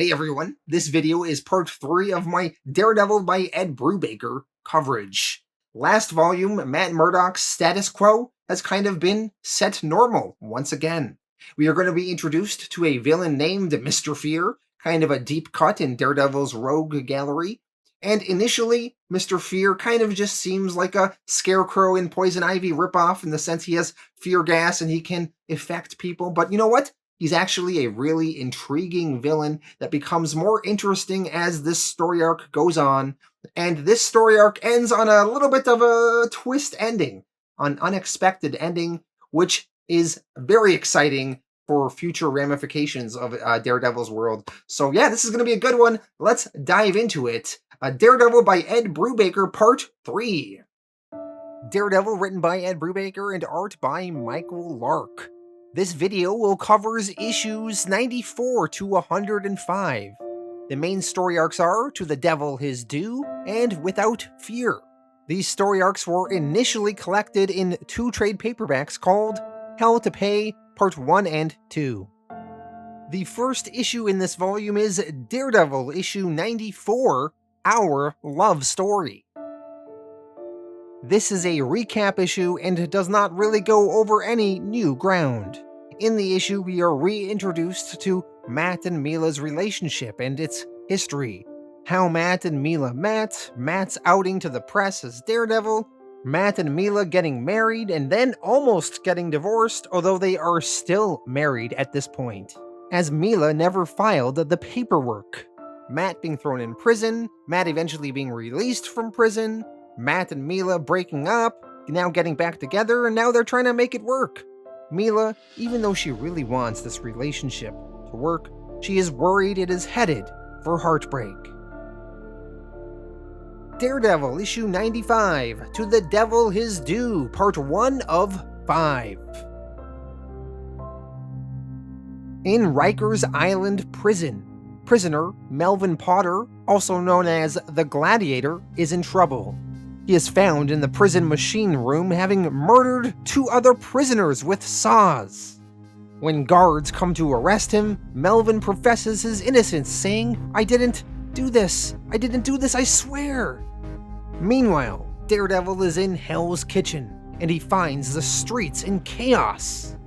Hey everyone, this video is part 3 of my Daredevil by Ed Brubaker coverage. Last volume, Matt Murdock's status quo has kind of been set normal once again. We are going to be introduced to a villain named Mr. Fear, kind of a deep cut in Daredevil's rogue gallery. And initially, Mr. Fear kind of just seems like a Scarecrow in Poison Ivy ripoff in the sense he has fear gas and he can affect people. But you know what? He's actually a really intriguing villain that becomes more interesting as this story arc goes on. And this story arc ends on a little bit of a twist ending, an unexpected ending, which is very exciting for future ramifications of Daredevil's world. So yeah, this is going to be a good one. Let's dive into it. Daredevil by Ed Brubaker, Part 3. Daredevil written by Ed Brubaker and art by Michael Lark. This video will covers issues 94 to 105. The main story arcs are To the Devil His Due and Without Fear. These story arcs were initially collected in 2 trade paperbacks called Hell to Pay Part 1 and 2. The first issue in this volume is Daredevil issue 94, Our Love Story. This is a recap issue and does not really go over any new ground. In the issue, we are reintroduced to Matt and Mila's relationship and its history. How Matt and Mila met, Matt's outing to the press as Daredevil, Matt and Mila getting married and then almost getting divorced, although they are still married at this point, as Mila never filed the paperwork. Matt being thrown in prison, Matt eventually being released from prison, Matt and Mila breaking up, now getting back together, and now they're trying to make it work. Mila, even though she really wants this relationship to work, she is worried it is headed for heartbreak. Daredevil issue 95, To the Devil His Due, Part 1 of 5. In Ryker's Island prison, prisoner Melvin Potter, also known as the Gladiator, is in trouble. He is found in the prison machine room having murdered 2 other prisoners with saws. When guards come to arrest him, Melvin professes his innocence, saying, I didn't do this, I swear." Meanwhile, Daredevil is in Hell's Kitchen, and he finds the streets in chaos.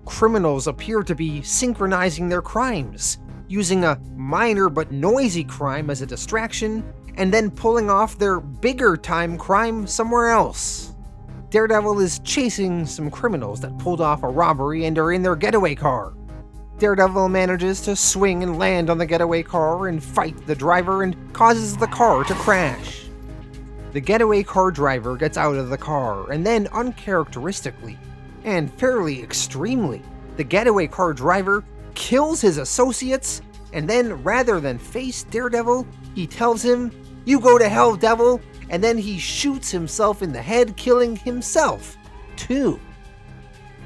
Criminals appear to be synchronizing their crimes, using a minor but noisy crime as a distraction, and then pulling off their bigger time crime somewhere else. Daredevil is chasing some criminals that pulled off a robbery and are in their getaway car. Daredevil manages to swing and land on the getaway car and fight the driver and causes the car to crash. The getaway car driver gets out of the car, and then uncharacteristically, and fairly extremely, the getaway car driver kills his associates, and then rather than face Daredevil, he tells him, "You go to hell, devil," and then he shoots himself in the head, killing himself, too.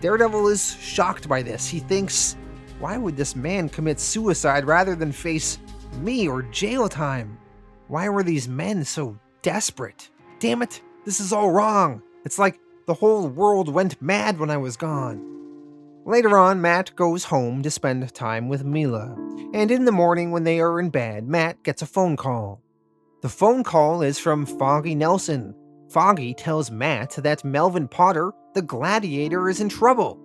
Daredevil is shocked by this. He thinks, why would this man commit suicide rather than face me or jail time? Why were these men so desperate? Damn it, this is all wrong. It's like the whole world went mad when I was gone. Later on, Matt goes home to spend time with Mila, and in the morning when they are in bed, Matt gets a phone call. The phone call is from Foggy Nelson. Foggy tells Matt that Melvin Potter, the Gladiator, is in trouble.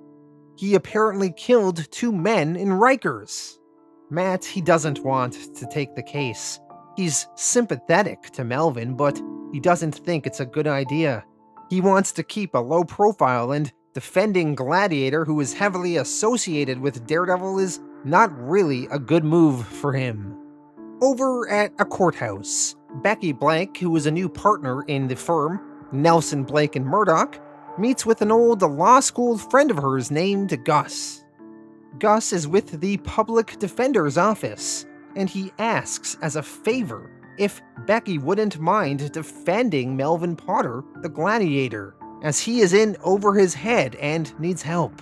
He apparently killed 2 men in Rikers. Matt, he doesn't want to take the case. He's sympathetic to Melvin, but he doesn't think it's a good idea. He wants to keep a low profile, and defending Gladiator, who is heavily associated with Daredevil, is not really a good move for him. Over at a courthouse, Becky Blank, who is a new partner in the firm, Nelson, Blake, and Murdock, meets with an old law school friend of hers named Gus. Gus is with the public defender's office, and he asks as a favor if Becky wouldn't mind defending Melvin Potter, the Gladiator, as he is in over his head and needs help.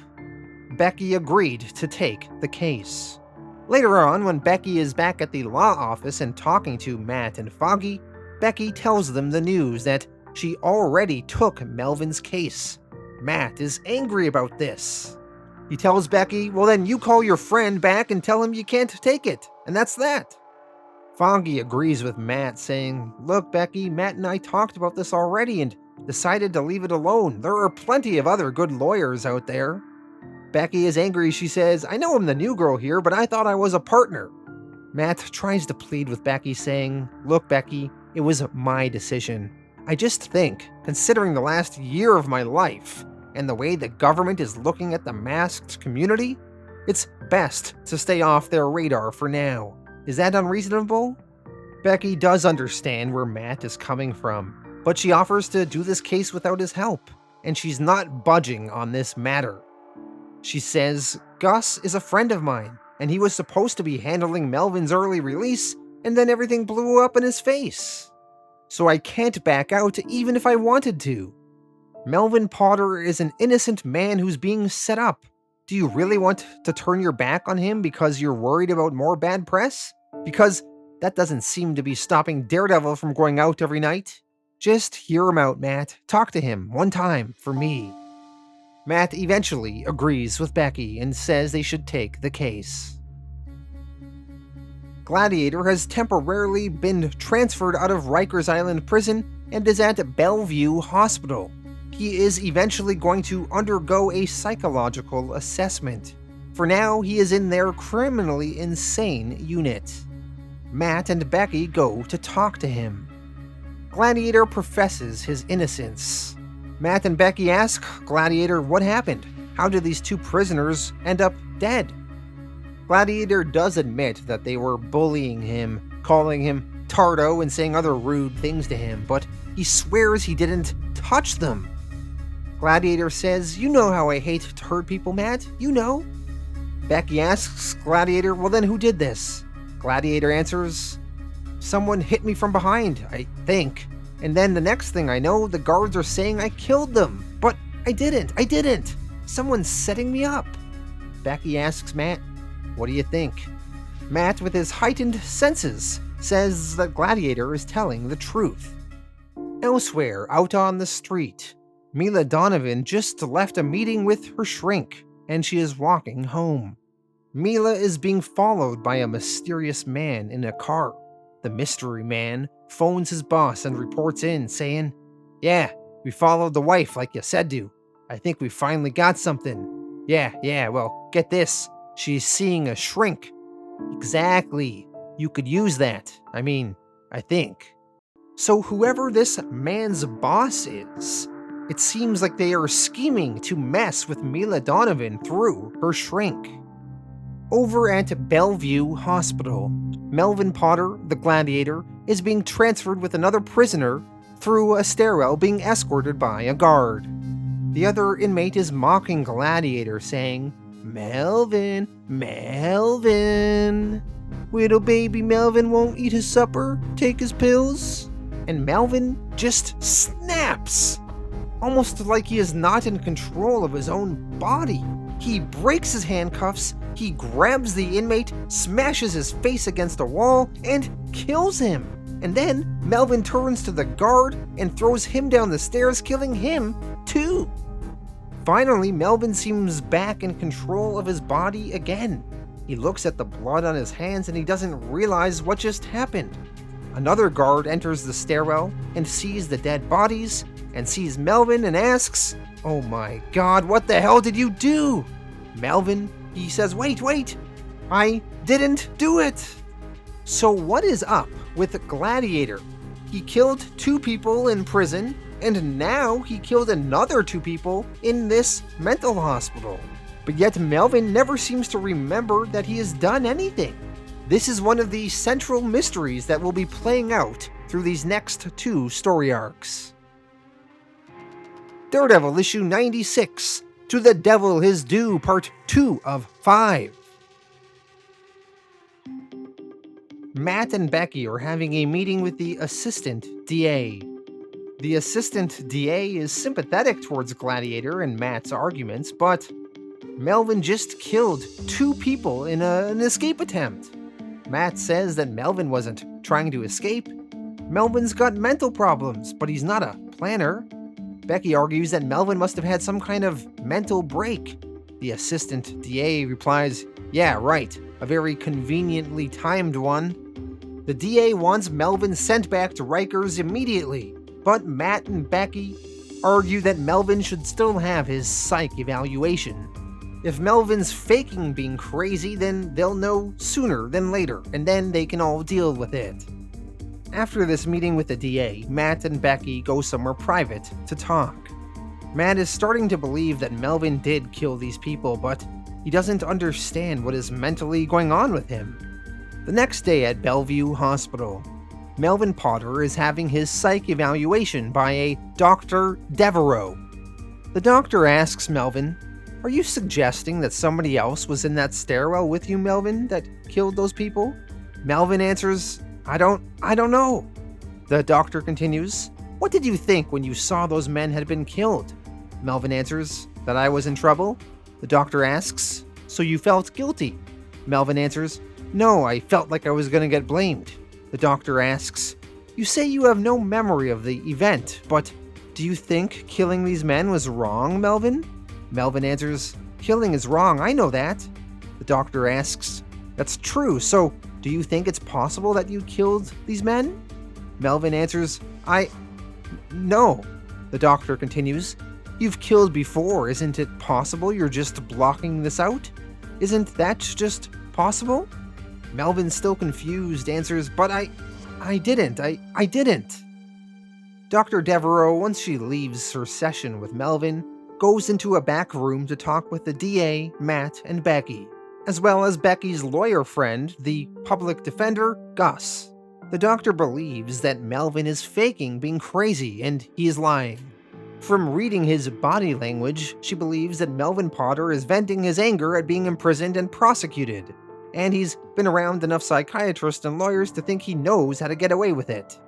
Becky agreed to take the case. Later on, when Becky is back at the law office and talking to Matt and Foggy, Becky tells them the news that she already took Melvin's case. Matt is angry about this. He tells Becky, well then you call your friend back and tell him you can't take it, and that's that. Foggy agrees with Matt, saying, look Becky, Matt and I talked about this already and decided to leave it alone. There are plenty of other good lawyers out there. Becky is angry. She says, I know I'm the new girl here, but I thought I was a partner. Matt tries to plead with Becky, saying, look Becky, it was my decision. I just think, considering the last year of my life, and the way the government is looking at the masked community, it's best to stay off their radar for now. Is that unreasonable? Becky does understand where Matt is coming from, but she offers to do this case without his help, and she's not budging on this matter. She says, Gus is a friend of mine, and he was supposed to be handling Melvin's early release, and then everything blew up in his face. So I can't back out even if I wanted to. Melvin Potter is an innocent man who's being set up. Do you really want to turn your back on him because you're worried about more bad press? Because that doesn't seem to be stopping Daredevil from going out every night. Just hear him out, Matt. Talk to him one time for me. Matt eventually agrees with Becky and says they should take the case. Gladiator has temporarily been transferred out of Rikers Island prison and is at Bellevue Hospital. He is eventually going to undergo a psychological assessment. For now, he is in their criminally insane unit. Matt and Becky go to talk to him. Gladiator professes his innocence. Matt and Becky ask Gladiator what happened. How did these two prisoners end up dead? Gladiator does admit that they were bullying him, calling him Tardo and saying other rude things to him, but he swears he didn't touch them. Gladiator says, you know how I hate to hurt people, Matt, you know. Becky asks Gladiator, well then who did this? Gladiator answers, someone hit me from behind, I think. And then the next thing I know, the guards are saying I killed them. But I didn't. Someone's setting me up. Becky asks Matt, what do you think? Matt, with his heightened senses, says that Gladiator is telling the truth. Elsewhere, out on the street, Mila Donovan just left a meeting with her shrink, and she is walking home. Mila is being followed by a mysterious man in a car. The mystery man phones his boss and reports in, saying, yeah, we followed the wife like you said to. I think we finally got something. Yeah, well, get this. She's seeing a shrink. Exactly. You could use that. I think. So whoever this man's boss is, it seems like they are scheming to mess with Mila Donovan through her shrink. Over at Bellevue Hospital, Melvin Potter, the Gladiator, is being transferred with another prisoner through a stairwell being escorted by a guard. The other inmate is mocking Gladiator, saying, Melvin, little baby Melvin won't eat his supper, take his pills. And Melvin just snaps, almost like he is not in control of his own body. He breaks his handcuffs, he grabs the inmate, smashes his face against a wall, and kills him. And then Melvin turns to the guard and throws him down the stairs, killing him too. Finally, Melvin seems back in control of his body again. He looks at the blood on his hands and he doesn't realize what just happened. Another guard enters the stairwell and sees the dead bodies and sees Melvin and asks, oh my god, what the hell did you do? Melvin, he says, wait, I didn't do it. So what is up with Gladiator? He killed 2 people in prison, and now he killed another 2 people in this mental hospital. But yet Melvin never seems to remember that he has done anything. This is one of the central mysteries that will be playing out through these next 2 story arcs. Daredevil issue 96, To the Devil His Due, part 2 of 5. Matt and Becky are having a meeting with the assistant DA. The assistant DA is sympathetic towards Gladiator and Matt's arguments, but Melvin just killed 2 people in an escape attempt. Matt says that Melvin wasn't trying to escape. Melvin's got mental problems, but he's not a planner. Becky argues that Melvin must have had some kind of mental break. The assistant DA replies, "Yeah, right, a very conveniently timed one." The DA wants Melvin sent back to Rikers immediately, but Matt and Becky argue that Melvin should still have his psych evaluation. If Melvin's faking being crazy, then they'll know sooner than later, and then they can all deal with it. After this meeting with the DA, Matt and Becky go somewhere private to talk. Matt is starting to believe that Melvin did kill these people, but he doesn't understand what is mentally going on with him. The next day at Bellevue Hospital, Melvin Potter is having his psych evaluation by a Dr. Devereaux. The doctor asks Melvin, "Are you suggesting that somebody else was in that stairwell with you, Melvin, that killed those people?" Melvin answers, I don't know." The doctor continues, "What did you think when you saw those men had been killed?" Melvin answers, "That I was in trouble." The doctor asks, "So you felt guilty?" Melvin answers, "No, I felt like I was going to get blamed." The doctor asks, "You say you have no memory of the event, but do you think killing these men was wrong, Melvin?" Melvin answers, "Killing is wrong, I know that." The doctor asks, "That's true, so do you think it's possible that you killed these men?" Melvin answers, No. The doctor continues, "You've killed before, isn't it possible you're just blocking this out? Isn't that just possible?" Melvin, still confused, answers, "But I didn't." Dr. Devereaux, once she leaves her session with Melvin, goes into a back room to talk with the DA, Matt, and Becky, as well as Becky's lawyer friend, the public defender, Gus. The doctor believes that Melvin is faking being crazy and he is lying. From reading his body language, she believes that Melvin Potter is venting his anger at being imprisoned and prosecuted, and he's been around enough psychiatrists and lawyers to think he knows how to get away with it.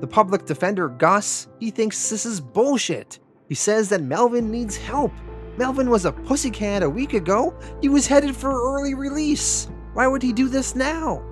The public defender, Gus, he thinks this is bullshit. He says that Melvin needs help. Melvin was a pussycat a week ago. He was headed for early release. Why would he do this now?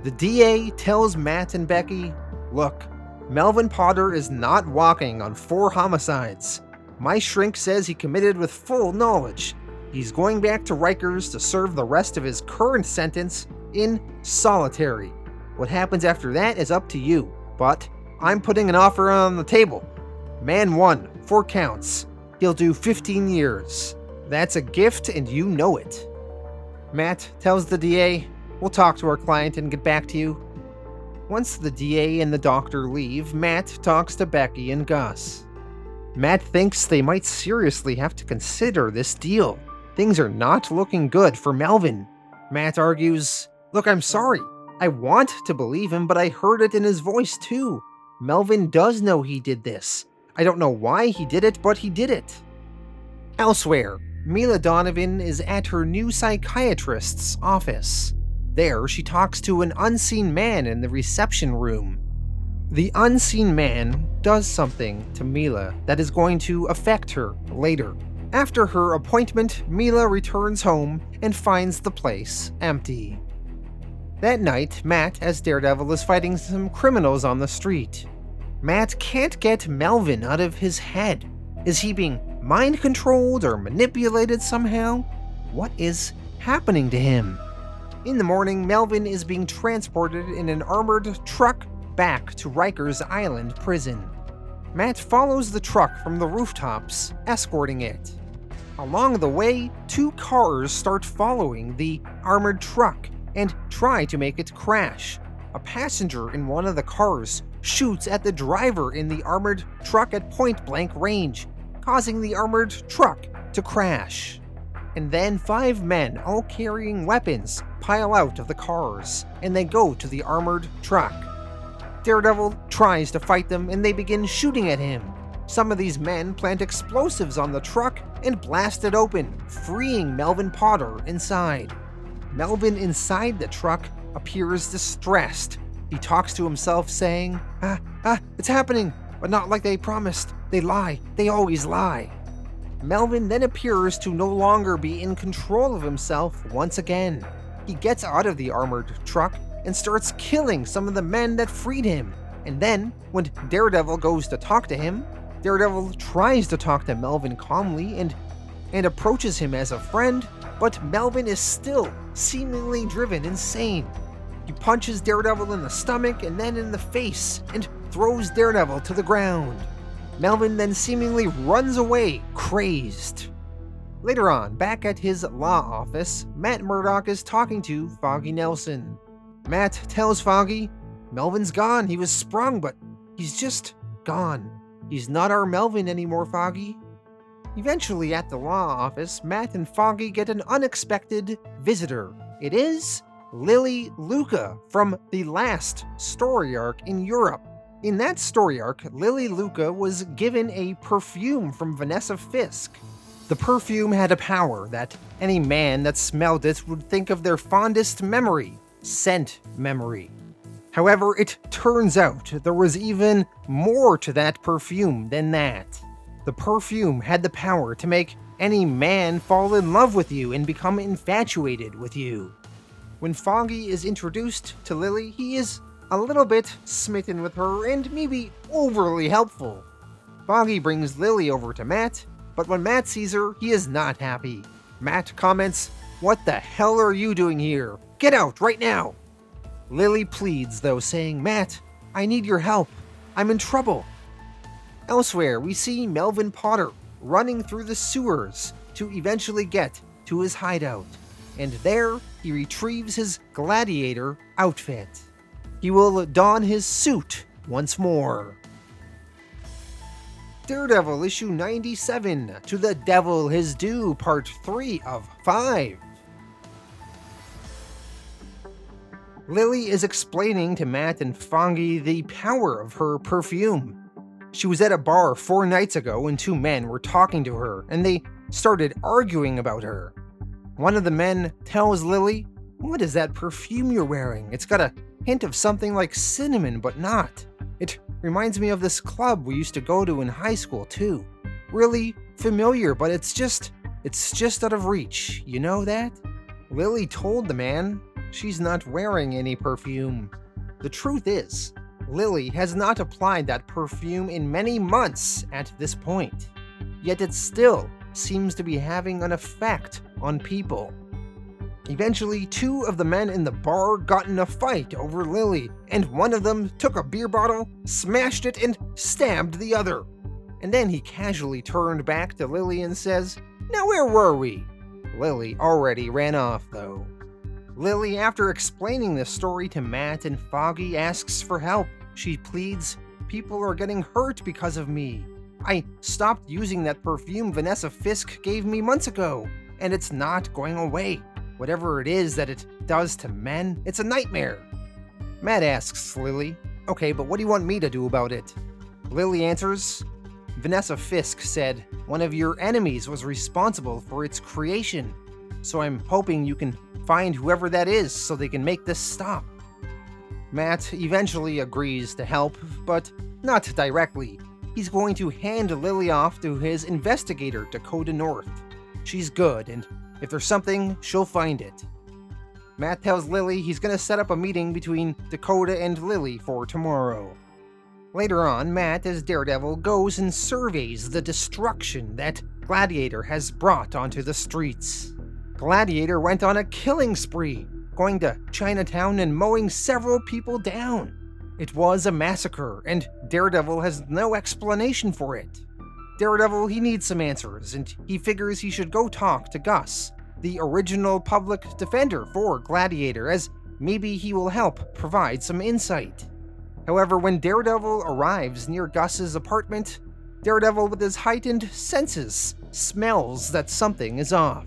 The DA tells Matt and Becky, "Look, Melvin Potter is not walking on 4 homicides. My shrink says he committed with full knowledge. He's going back to Rikers to serve the rest of his current sentence in solitary. What happens after that is up to you, but I'm putting an offer on the table. Man 1, 4 counts. He'll do 15 years. That's a gift and you know it." Matt tells the DA, "We'll talk to our client and get back to you." Once the DA and the doctor leave, Matt talks to Becky and Gus. Matt thinks they might seriously have to consider this deal. Things are not looking good for Melvin. Matt argues, "Look, I'm sorry. I want to believe him, but I heard it in his voice too. Melvin does know he did this. I don't know why he did it, but he did it." Elsewhere, Mila Donovan is at her new psychiatrist's office. There, she talks to an unseen man in the reception room. The unseen man does something to Mila that is going to affect her later. After her appointment, Mila returns home and finds the place empty. That night, Matt, as Daredevil, is fighting some criminals on the street. Matt can't get Melvin out of his head. Is he being mind-controlled or manipulated somehow? What is happening to him? In the morning, Melvin is being transported in an armored truck back to Rikers Island prison. Matt follows the truck from the rooftops, escorting it. Along the way, 2 cars start following the armored truck and try to make it crash. A passenger in one of the cars shoots at the driver in the armored truck at point-blank range, causing the armored truck to crash. And then 5 men, all carrying weapons, pile out of the cars, and they go to the armored truck. Daredevil tries to fight them, and they begin shooting at him. Some of these men plant explosives on the truck and blast it open, freeing Melvin Potter inside. Melvin inside the truck appears distressed. He talks to himself saying, it's happening, but not like they promised. They lie. They always lie." Melvin then appears to no longer be in control of himself once again. He gets out of the armored truck and starts killing some of the men that freed him. And then, when Daredevil goes to talk to him, Daredevil tries to talk to Melvin calmly and and approaches him as a friend, but Melvin is still seemingly driven insane. He punches Daredevil in the stomach and then in the face and throws Daredevil to the ground. Melvin then seemingly runs away, crazed. Later on, back at his law office, Matt Murdock is talking to Foggy Nelson. Matt tells Foggy, Melvin's gone, he was sprung, but he's just gone. He's not our Melvin anymore, Foggy. Eventually, at the law office, Matt and Foggy get an unexpected visitor. It is Lily Luca from the last story arc in Europe. In that story arc, Lily Luca was given a perfume from Vanessa Fisk. The perfume had a power that any man that smelled it would think of their fondest memory, scent memory. However, it turns out there was even more to that perfume than that. The perfume had the power to make any man fall in love with you and become infatuated with you. When Foggy is introduced to Lily, he is a little bit smitten with her and maybe overly helpful. Foggy brings Lily over to Matt, but when Matt sees her, he is not happy. Matt comments, "What the hell are you doing here? Get out right now!" Lily pleads though, saying, "Matt, I need your help. I'm in trouble." Elsewhere, we see Melvin Potter running through the sewers to eventually get to his hideout, and there he retrieves his Gladiator outfit. He will don his suit once more. Daredevil issue 97, To the Devil His Due, part 3 of 5. Lily is explaining to Matt and Foggy the power of her perfume. She was at a bar 4 nights ago and 2 men were talking to her, and they started arguing about her. One of the men tells Lily, "What is that perfume you're wearing? It's got a hint of something like cinnamon, but not. It reminds me of this club we used to go to in high school, too. Really familiar, but it's just out of reach. You know that?" Lily told the man she's not wearing any perfume. The truth is, Lily has not applied that perfume in many months at this point. Yet it still seems to be having an effect on people. Eventually, 2 of the men in the bar got in a fight over Lily, and one of them took a beer bottle, smashed it, and stabbed the other. And then he casually turned back to Lily and says, "Now where were we?" Lily already ran off, though. Lily, after explaining this story to Matt and Foggy, asks for help. She pleads, "People are getting hurt because of me. I stopped using that perfume Vanessa Fisk gave me months ago, and it's not going away. Whatever it is that it does to men, it's a nightmare." Matt asks Lily, "Okay, but what do you want me to do about it?" Lily answers, "Vanessa Fisk said one of your enemies was responsible for its creation, so I'm hoping you can find whoever that is so they can make this stop." Matt eventually agrees to help, but not directly. He's going to hand Lily off to his investigator, Dakota North. She's good, and if there's something, she'll find it. Matt tells Lily he's going to set up a meeting between Dakota and Lily for tomorrow. Later on, Matt, as Daredevil, goes and surveys the destruction that Gladiator has brought onto the streets. Gladiator went on a killing spree, going to Chinatown and mowing several people down. It was a massacre, and Daredevil has no explanation for it. Daredevil, he needs some answers, and he figures he should go talk to Gus, the original public defender for Gladiator, as maybe he will help provide some insight. However, when Daredevil arrives near Gus's apartment, Daredevil, with his heightened senses, smells that something is off.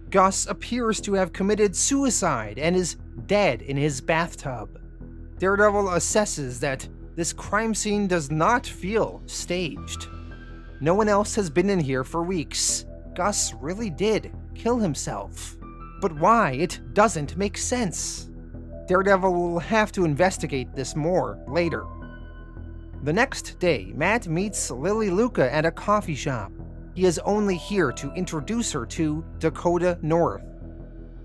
Gus appears to have committed suicide and is dead in his bathtub. Daredevil assesses that this crime scene does not feel staged. No one else has been in here for weeks. Gus really did kill himself. But why? It doesn't make sense. Daredevil will have to investigate this more later. The next day, Matt meets Lily Luca at a coffee shop. He is only here to introduce her to Dakota North.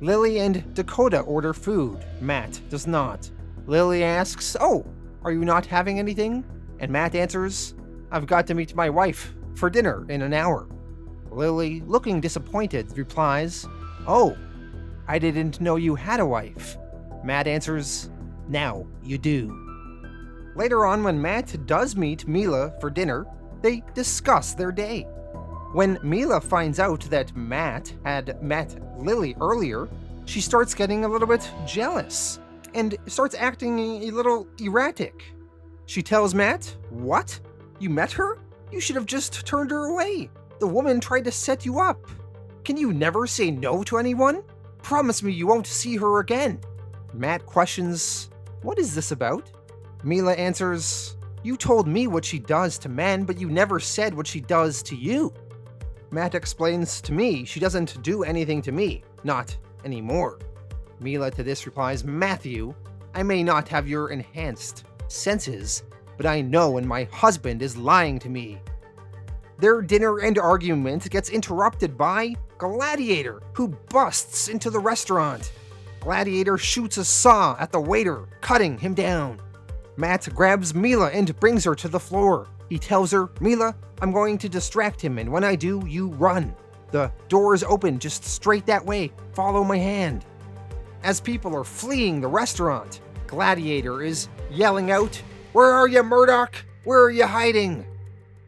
Lily and Dakota order food. Matt does not. Lily asks, "Oh, are you not having anything?" And Matt answers, "I've got to meet my wife for dinner in an hour." Lily, looking disappointed, replies, "Oh, I didn't know you had a wife." Matt answers, "Now you do." Later on, when Matt does meet Mila for dinner, they discuss their day. When Mila finds out that Matt had met Lily earlier, she starts getting a little bit jealous and starts acting a little erratic. She tells Matt, "What? You met her? You should have just turned her away. The woman tried to set you up. Can you never say no to anyone? Promise me you won't see her again." Matt questions, "What is this about?" Mila answers, "You told me what she does to men, but you never said what she does to you." Matt explains to me she doesn't do anything to me, not anymore. Mila to this replies, "Matthew, I may not have your enhanced senses, but I know when my husband is lying to me." Their dinner and argument gets interrupted by Gladiator, who busts into the restaurant. Gladiator shoots a saw at the waiter, cutting him down. Matt grabs Mila and brings her to the floor. He tells her, "Mila, I'm going to distract him, and when I do, you run. The doors open just straight that way. Follow my hand." As people are fleeing the restaurant, Gladiator is yelling out, "Where are you, Murdock? Where are you hiding?"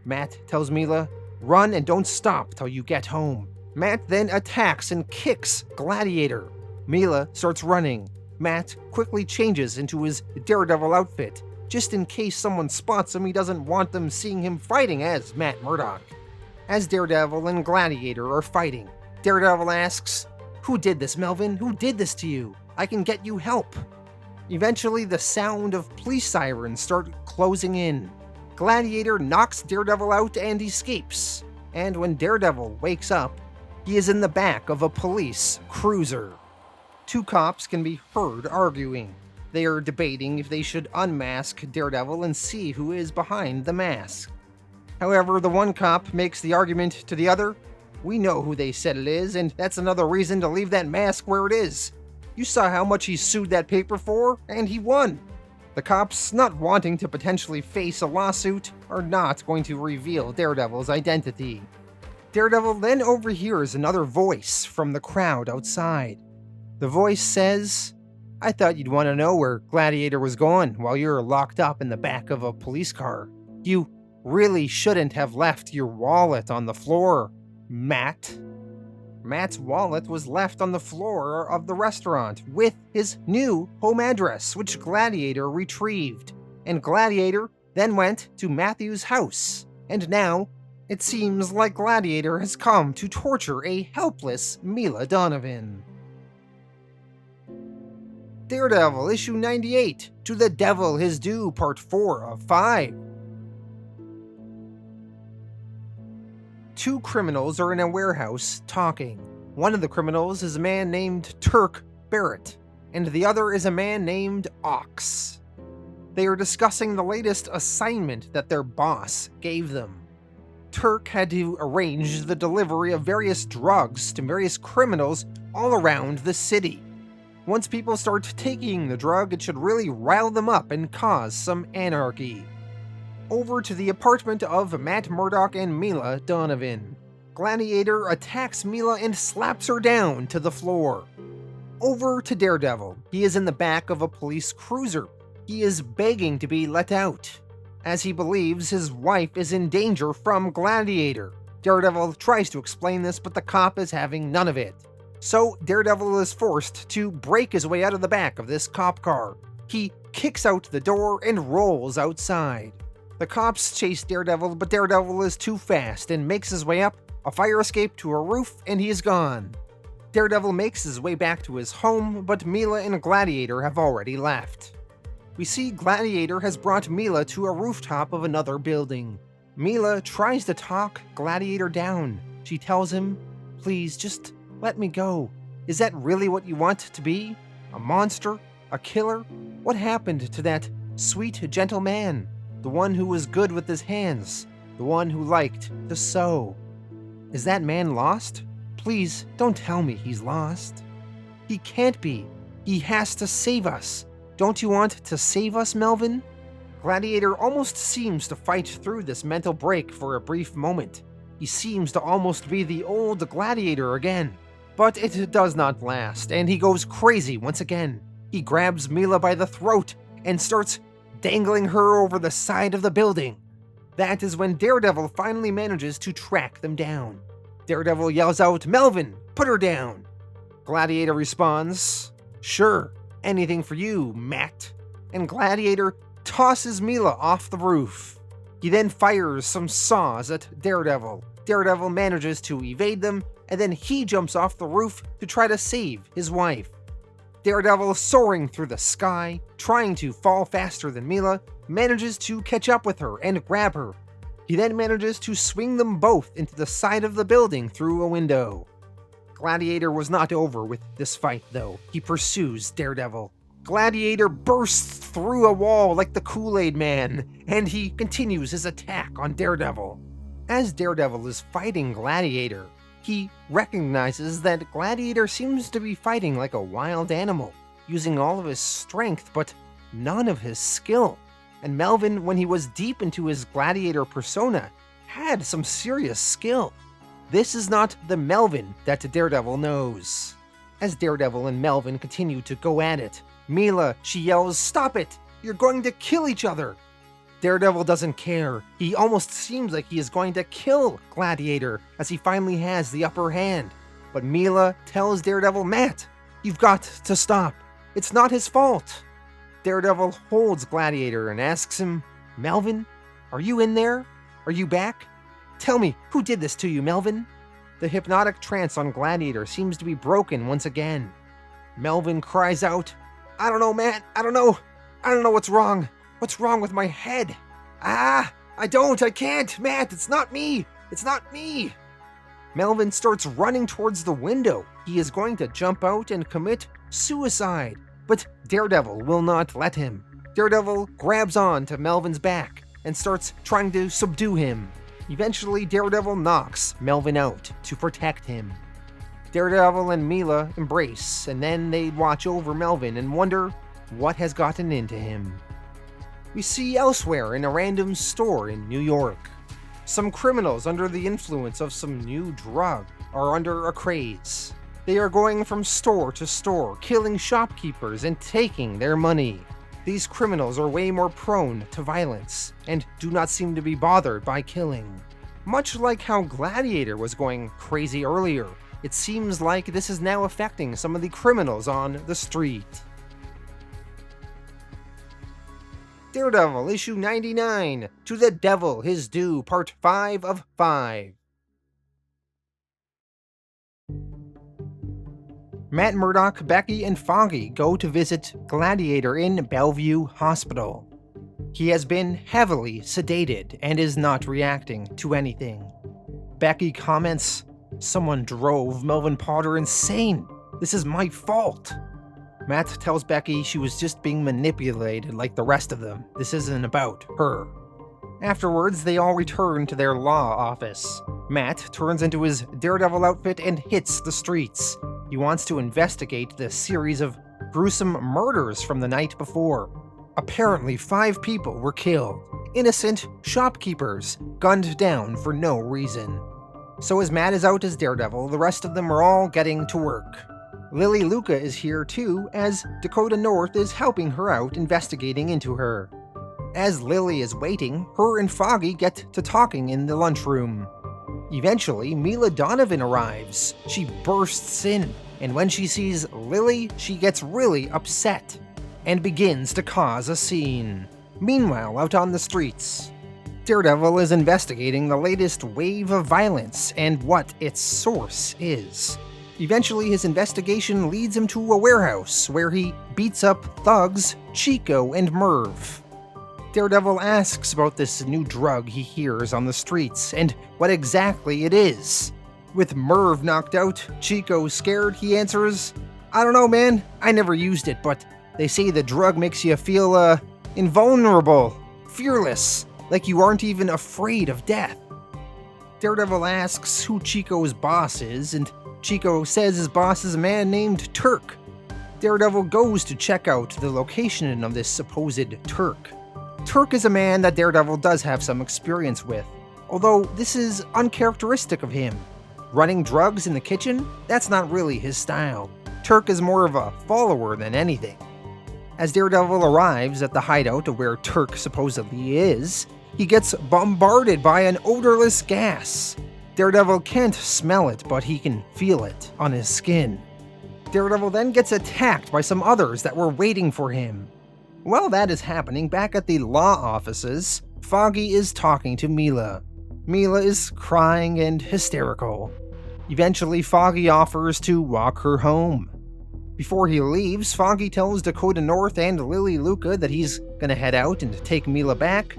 Matt tells Mila, "Run and don't stop till you get home." Matt then attacks and kicks Gladiator. Mila starts running. Matt quickly changes into his Daredevil outfit. Just in case someone spots him, he doesn't want them seeing him fighting as Matt Murdock. As Daredevil and Gladiator are fighting, Daredevil asks, "Who did this, Melvin? Who did this to you? I can get you help." Eventually, the sound of police sirens start closing in. Gladiator knocks Daredevil out and escapes. And when Daredevil wakes up, he is in the back of a police cruiser. Two cops can be heard arguing. They are debating if they should unmask Daredevil and see who is behind the mask. However, the one cop makes the argument to the other, "We know who they said it is, and that's another reason to leave that mask where it is. You saw how much he sued that paper for, and he won." The cops, not wanting to potentially face a lawsuit, are not going to reveal Daredevil's identity. Daredevil then overhears another voice from the crowd outside. The voice says, "I thought you'd want to know where Gladiator was going while you're locked up in the back of a police car. You really shouldn't have left your wallet on the floor, Matt." Matt's wallet was left on the floor of the restaurant with his new home address, which Gladiator retrieved. And Gladiator then went to Matthew's house. And now, it seems like Gladiator has come to torture a helpless Mila Donovan. Daredevil issue 98, To the Devil His Due, part 4 of 5. Two criminals are in a warehouse talking. One of the criminals is a man named Turk Barrett, and the other is a man named Ox. They are discussing the latest assignment that their boss gave them. Turk had to arrange the delivery of various drugs to various criminals all around the city. Once people start taking the drug, it should really rile them up and cause some anarchy. Over to the apartment of Matt Murdock and Mila Donovan. Gladiator attacks Mila and slaps her down to the floor. Over to Daredevil. He is in the back of a police cruiser. He is begging to be let out, as he believes his wife is in danger from Gladiator. Daredevil tries to explain this, but the cop is having none of it. So Daredevil is forced to break his way out of the back of this cop car. He kicks out the door and rolls outside. The cops chase Daredevil, but Daredevil is too fast and makes his way up a fire escape to a roof, and he is gone. Daredevil makes his way back to his home, but Mila and Gladiator have already left. We see Gladiator has brought Mila to a rooftop of another building. Mila tries to talk Gladiator down. She tells him, "Please, just let me go. Is that really what you want to be? A monster? A killer? What happened to that sweet, gentle man? The one who was good with his hands? The one who liked to sew? Is that man lost? Please, don't tell me he's lost. He can't be. He has to save us. Don't you want to save us, Melvin?" Gladiator almost seems to fight through this mental break for a brief moment. He seems to almost be the old Gladiator again. But it does not last, and he goes crazy once again. He grabs Mila by the throat and starts dangling her over the side of the building. That is when Daredevil finally manages to track them down. Daredevil yells out, "Melvin, put her down!" Gladiator responds, "Sure, anything for you, Matt." And Gladiator tosses Mila off the roof. He then fires some saws at Daredevil. Daredevil manages to evade them, and then he jumps off the roof to try to save his wife. Daredevil, soaring through the sky, trying to fall faster than Mila, manages to catch up with her and grab her. He then manages to swing them both into the side of the building through a window. Gladiator was not over with this fight, though. He pursues Daredevil. Gladiator bursts through a wall like the Kool-Aid Man, and he continues his attack on Daredevil. As Daredevil is fighting Gladiator, he recognizes that Gladiator seems to be fighting like a wild animal, using all of his strength but none of his skill. And Melvin, when he was deep into his Gladiator persona, had some serious skill. This is not the Melvin that Daredevil knows. As Daredevil and Melvin continue to go at it, Mila, she yells, "Stop it! You're going to kill each other!" Daredevil doesn't care. He almost seems like he is going to kill Gladiator as he finally has the upper hand. But Mila tells Daredevil, "Matt, you've got to stop. It's not his fault." Daredevil holds Gladiator and asks him, "Melvin, are you in there? Are you back? Tell me, who did this to you, Melvin?" The hypnotic trance on Gladiator seems to be broken once again. Melvin cries out, "I don't know, Matt. I don't know what's wrong. What's wrong with my head? I can't, Matt, it's not me. Melvin starts running towards the window. He is going to jump out and commit suicide, but Daredevil will not let him. Daredevil grabs on to Melvin's back and starts trying to subdue him. Eventually, Daredevil knocks Melvin out to protect him. Daredevil and Mila embrace, and then they watch over Melvin and wonder what has gotten into him. We see elsewhere in a random store in New York. Some criminals under the influence of some new drug are under a craze. They are going from store to store, killing shopkeepers and taking their money. These criminals are way more prone to violence and do not seem to be bothered by killing. Much like how Gladiator was going crazy earlier, it seems like this is now affecting some of the criminals on the street. Daredevil issue 99, To the Devil His Due, part 5 of 5. Matt Murdock, Becky, and Foggy go to visit Gladiator in Bellevue Hospital. He has been heavily sedated and is not reacting to anything. Becky comments, "Someone drove Melvin Potter insane. This is my fault." Matt tells Becky she was just being manipulated like the rest of them. This isn't about her. Afterwards, they all return to their law office. Matt turns into his Daredevil outfit and hits the streets. He wants to investigate the series of gruesome murders from the night before. Apparently, 5 people were killed. Innocent shopkeepers gunned down for no reason. So as Matt is out as Daredevil, the rest of them are all getting to work. Lily Luca is here too, as Dakota North is helping her out investigating into her. As Lily is waiting, her and Foggy get to talking in the lunchroom. Eventually, Mila Donovan arrives. She bursts in, and when she sees Lily, she gets really upset and begins to cause a scene. Meanwhile, out on the streets, Daredevil is investigating the latest wave of violence and what its source is. Eventually, his investigation leads him to a warehouse where he beats up thugs Chico and Merv. Daredevil asks about this new drug he hears on the streets and what exactly it is. With Merv knocked out, Chico scared, he answers, "I don't know, man. I never used it, but they say the drug makes you feel, invulnerable, fearless, like you aren't even afraid of death." Daredevil asks who Chico's boss is, and Chico says his boss is a man named Turk. Daredevil goes to check out the location of this supposed Turk. Turk is a man that Daredevil does have some experience with. although this is uncharacteristic of him. Running drugs in the kitchen? That's not really his style. Turk is more of a follower than anything. As Daredevil arrives at the hideout of where Turk supposedly is, he gets bombarded by an odorless gas. Daredevil can't smell it, but he can feel it on his skin. Daredevil then gets attacked by some others that were waiting for him. While that is happening, back at the law offices, Foggy is talking to Mila. Mila is crying and hysterical. Eventually, Foggy offers to walk her home. Before he leaves, Foggy tells Dakota North and Lily Luca that he's gonna head out and take Mila back.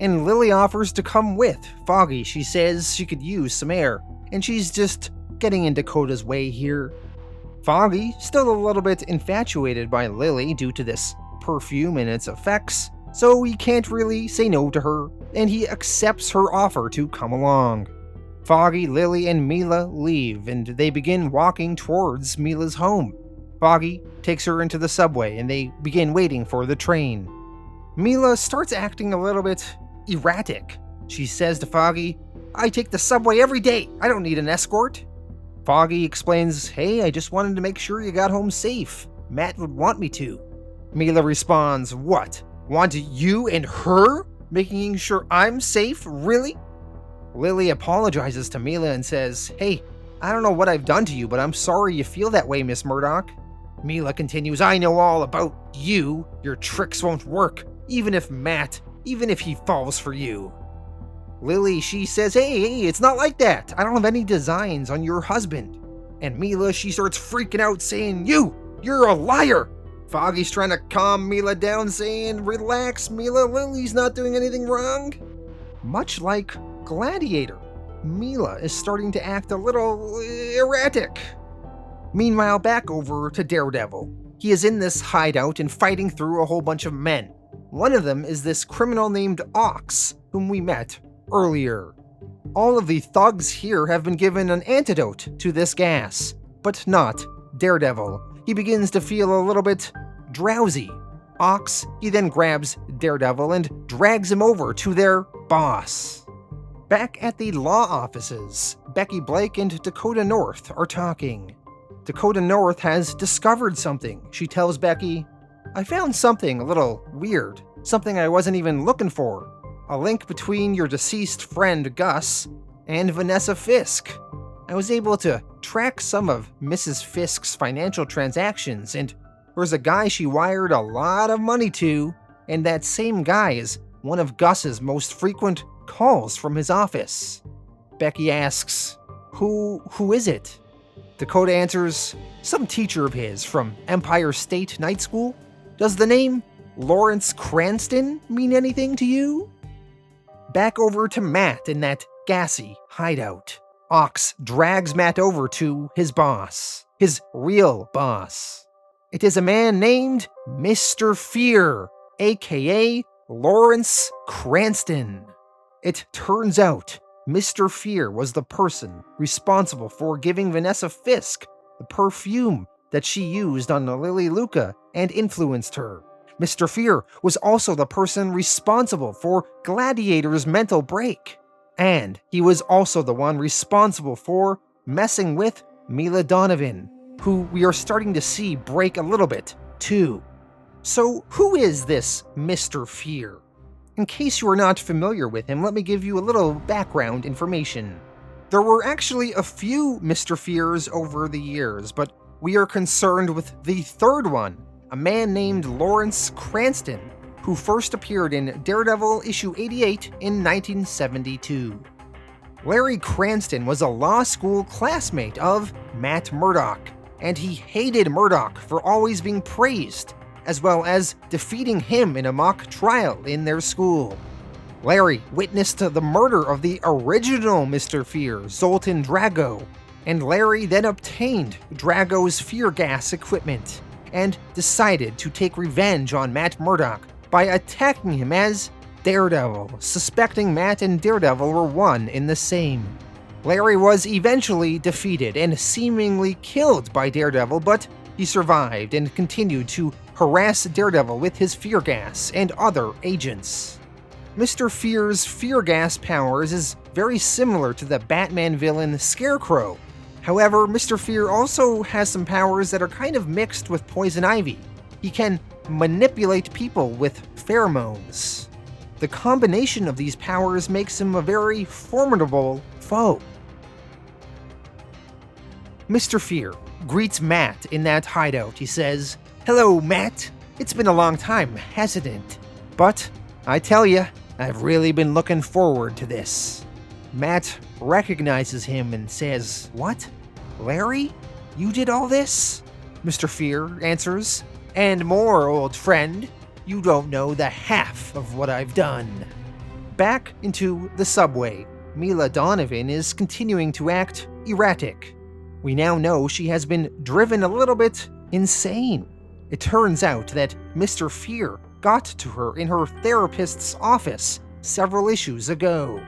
And Lily offers to come with Foggy. She says she could use some air, and she's just getting in Dakota's way here. Foggy, still a little bit infatuated by Lily due to this perfume and its effects, so he can't really say no to her, and he accepts her offer to come along. Foggy, Lily, and Mila leave, and they begin walking towards Mila's home. Foggy takes her into the subway, and they begin waiting for the train. Mila starts acting a little bit erratic. She says to Foggy, "I take the subway every day. I don't need an escort." Foggy explains, "Hey, I just wanted to make sure you got home safe. Matt would want me to." Mila responds, "What? Want you and her? Making sure I'm safe? Really?" Lily apologizes to Mila and says, "Hey, I don't know what I've done to you, but I'm sorry you feel that way, Miss Murdock." Mila continues, "I know all about you. Your tricks won't work, even if he falls for you." Lily, she says, hey, it's not like that. I don't have any designs on your husband." And Mila, she starts freaking out saying, You're a liar." Foggy's trying to calm Mila down saying, "Relax, Mila, Lily's not doing anything wrong." Much like Gladiator, Mila is starting to act a little erratic. Meanwhile, back over to Daredevil. He is in this hideout and fighting through a whole bunch of men. One of them is this criminal named Ox, whom we met earlier. All of the thugs here have been given an antidote to this gas, but not Daredevil. He begins to feel a little bit drowsy. Ox, he then grabs Daredevil and drags him over to their boss. Back at the law offices, Becky Blake and Dakota North are talking. Dakota North has discovered something. She tells Becky, "I found something a little weird, something I wasn't even looking for. A link between your deceased friend Gus and Vanessa Fisk. I was able to track some of Mrs. Fisk's financial transactions, and there's a guy she wired a lot of money to, and that same guy is one of Gus's most frequent calls from his office." Becky asks, Who is it?" Dakota answers, "Some teacher of his from Empire State Night School. Does the name Lawrence Cranston mean anything to you?" Back over to Matt in that gassy hideout. Ox drags Matt over to his boss, his real boss. It is a man named Mr. Fear, aka Lawrence Cranston. It turns out Mr. Fear was the person responsible for giving Vanessa Fisk the perfume that she used on Lily Luca and influenced her. Mr. Fear was also the person responsible for Gladiator's mental break. And he was also the one responsible for messing with Mila Donovan, who we are starting to see break a little bit, too. So who is this Mr. Fear? In case you are not familiar with him, let me give you a little background information. There were actually a few Mr. Fears over the years, but we are concerned with the third one, a man named Lawrence Cranston, who first appeared in Daredevil issue 88 in 1972. Larry Cranston was a law school classmate of Matt Murdock, and he hated Murdock for always being praised, as well as defeating him in a mock trial in their school. Larry witnessed the murder of the original Mr. Fear, Zoltan Drago, and Larry then obtained Drago's fear gas equipment and decided to take revenge on Matt Murdock by attacking him as Daredevil, suspecting Matt and Daredevil were one in the same. Larry was eventually defeated and seemingly killed by Daredevil, but he survived and continued to harass Daredevil with his fear gas and other agents. Mr. Fear's fear gas powers is very similar to the Batman villain Scarecrow. However, Mr. Fear also has some powers that are kind of mixed with poison ivy. He can manipulate people with pheromones. The combination of these powers makes him a very formidable foe. Mr. Fear greets Matt in that hideout. He says, "Hello, Matt. It's been a long time, hasn't it? But I tell ya, I've really been looking forward to this." Matt recognizes him and says, "What? Larry? You did all this?" Mr. Fear answers, "And more, old friend. You don't know the half of what I've done." Back into the subway, Mila Donovan is continuing to act erratic. We now know she has been driven a little bit insane. It turns out that Mr. Fear got to her in her therapist's office several issues ago.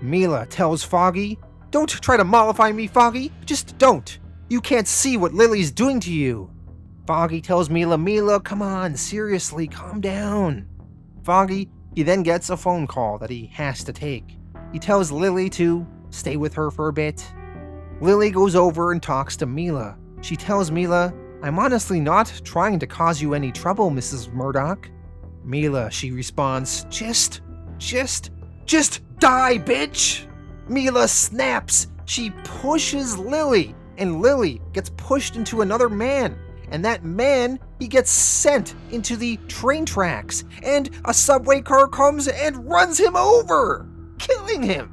Mila tells Foggy, "Don't try to mollify me, Foggy. Just don't. You can't see what Lily's doing to you." Foggy tells Mila, "Mila, come on, seriously, calm down." Foggy, he then gets a phone call that he has to take. He tells Lily to stay with her for a bit. Lily goes over and talks to Mila. She tells Mila, "I'm honestly not trying to cause you any trouble, Mrs. Murdock." Mila, she responds, Just die, bitch!" Mila snaps. She pushes Lily, and Lily gets pushed into another man. And that man, he gets sent into the train tracks, and a subway car comes and runs him over, killing him.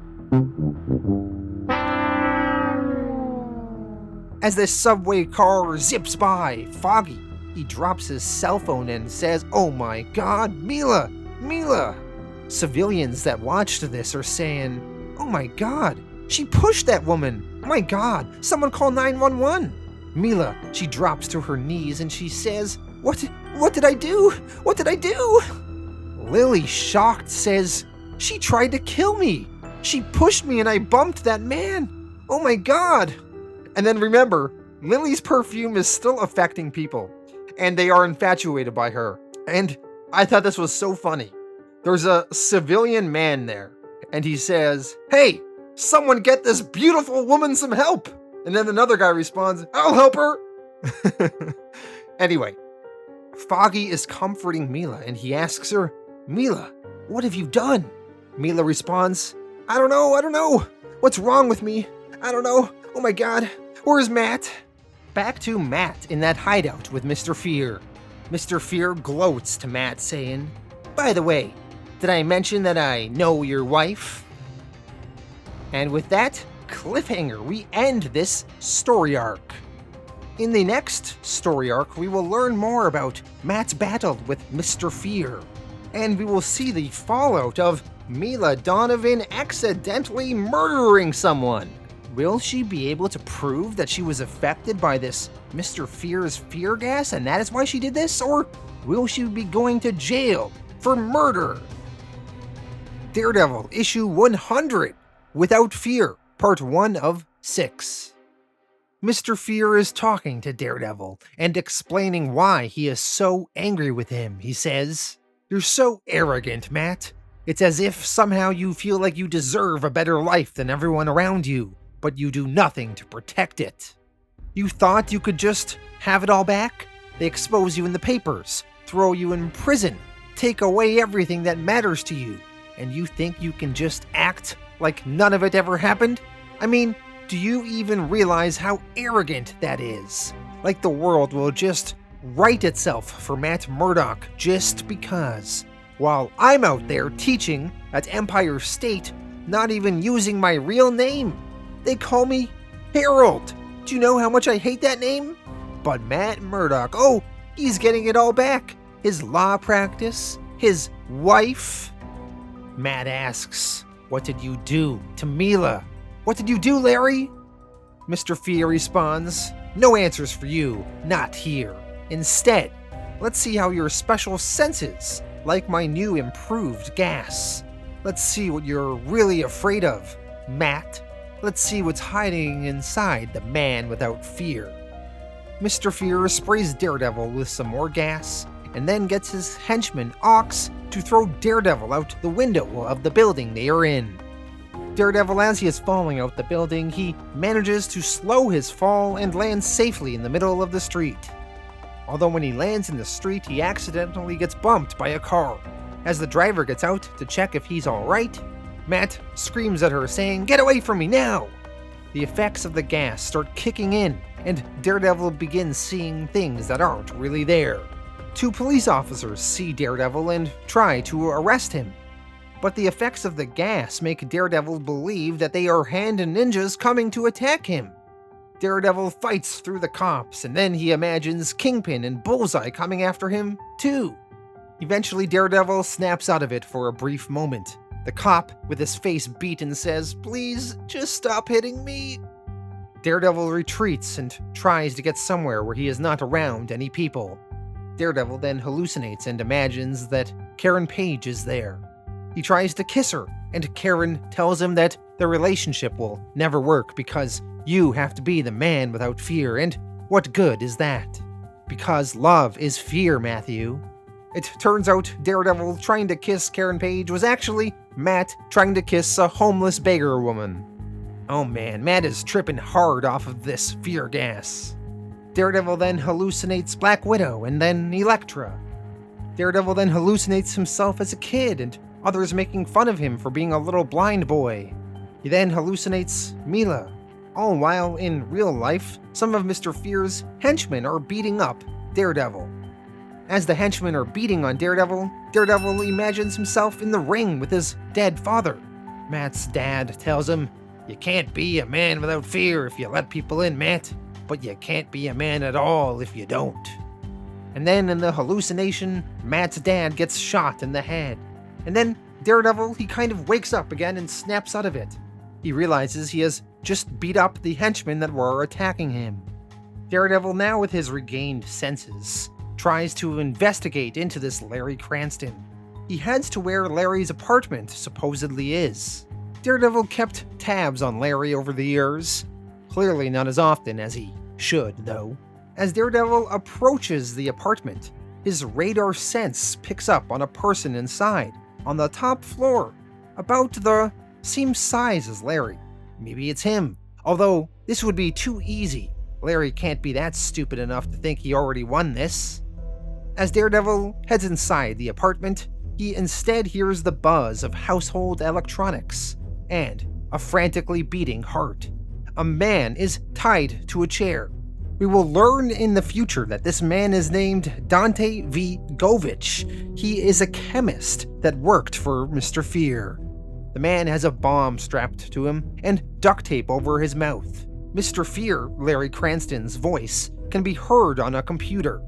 As this subway car zips by, Foggy, he drops his cell phone and says, "Oh my God, Mila, Mila." Civilians that watched this are saying, "Oh my God, she pushed that woman. My God, someone call 911. Mila, she drops to her knees and she says, What did I do? What did I do?" Lily, shocked, says, "She tried to kill me. She pushed me and I bumped that man. Oh my God." And then remember, Lily's perfume is still affecting people, and they are infatuated by her. And I thought this was so funny. There's a civilian man there, and he says, "Hey, someone get this beautiful woman some help." And then another guy responds, "I'll help her." Anyway, Foggy is comforting Mila, and he asks her, "Mila, what have you done?" Mila responds, I don't know. What's wrong with me? I don't know. Oh my God, where's Matt?" Back to Matt in that hideout with Mr. Fear. Mr. Fear gloats to Matt, saying, "By the way, did I mention that I know your wife?" And with that cliffhanger, we end this story arc. In the next story arc, we will learn more about Matt's battle with Mr. Fear, and we will see the fallout of Mila Donovan accidentally murdering someone. Will she be able to prove that she was affected by this Mr. Fear's fear gas and that is why she did this? Or will she be going to jail for murder? Daredevil issue 100, Without Fear, part 1 of 6. Mr. Fear is talking to Daredevil and explaining why he is so angry with him. He says, "You're so arrogant, Matt. It's as if somehow you feel like you deserve a better life than everyone around you, but you do nothing to protect it. You thought you could just have it all back? They expose you in the papers, throw you in prison, take away everything that matters to you, and you think you can just act like none of it ever happened? I mean, do you even realize how arrogant that is? Like the world will just right itself for Matt Murdock just because, while I'm out there teaching at Empire State, not even using my real name. They call me Harold. Do you know how much I hate that name? But Matt Murdock, oh, he's getting it all back. His law practice, his wife." Matt asks, "What did you do to Mila? What did you do, Larry?" Mr. Fear responds, "No answers for you, not here. Instead, let's see how your special senses like my new improved gas. Let's see what you're really afraid of, Matt. Let's see what's hiding inside the man without fear." Mr. Fear sprays Daredevil with some more gas, and then gets his henchman Ox to throw Daredevil out the window of the building they are in. Daredevil, as he is falling out the building, he manages to slow his fall and lands safely in the middle of the street. Although when he lands in the street, he accidentally gets bumped by a car. As the driver gets out to check if he's alright, Matt screams at her saying, "Get away from me now!" The effects of the gas start kicking in, and Daredevil begins seeing things that aren't really there. 2 police officers see Daredevil and try to arrest him. But the effects of the gas make Daredevil believe that they are hand ninjas coming to attack him. Daredevil fights through the cops, and then he imagines Kingpin and Bullseye coming after him, too. Eventually, Daredevil snaps out of it for a brief moment. The cop, with his face beaten, says, "Please, just stop hitting me." Daredevil retreats and tries to get somewhere where he is not around any people. Daredevil then hallucinates and imagines that Karen Page is there. He tries to kiss her, and Karen tells him that the relationship will never work because you have to be the man without fear, and what good is that? Because love is fear, Matthew. It turns out Daredevil trying to kiss Karen Page was actually Matt trying to kiss a homeless beggar woman. Oh man, Matt is tripping hard off of this fear gas. Daredevil then hallucinates Black Widow and then Elektra. Daredevil then hallucinates himself as a kid and others making fun of him for being a little blind boy. He then hallucinates Mila, all while in real life, some of Mr. Fear's henchmen are beating up Daredevil. As the henchmen are beating on Daredevil, Daredevil imagines himself in the ring with his dead father. Matt's dad tells him, "You can't be a man without fear if you let people in, Matt, but you can't be a man at all if you don't." And then in the hallucination, Matt's dad gets shot in the head. And then Daredevil, he kind of wakes up again and snaps out of it. He realizes he has just beat up the henchmen that were attacking him. Daredevil, now with his regained senses, tries to investigate into this Larry Cranston. He heads to where Larry's apartment supposedly is. Daredevil kept tabs on Larry over the years, clearly not as often as he should, though. As Daredevil approaches the apartment, his radar sense picks up on a person inside, on the top floor, about the same size as Larry. Maybe it's him, although this would be too easy. Larry can't be that stupid enough to think he already won this. As Daredevil heads inside the apartment, he instead hears the buzz of household electronics and a frantically beating heart. A man is tied to a chair. We will learn in the future that this man is named Dante V. Govich. He is a chemist that worked for Mr. Fear. The man has a bomb strapped to him and duct tape over his mouth. Mr. Fear, Larry Cranston's voice, can be heard on a computer.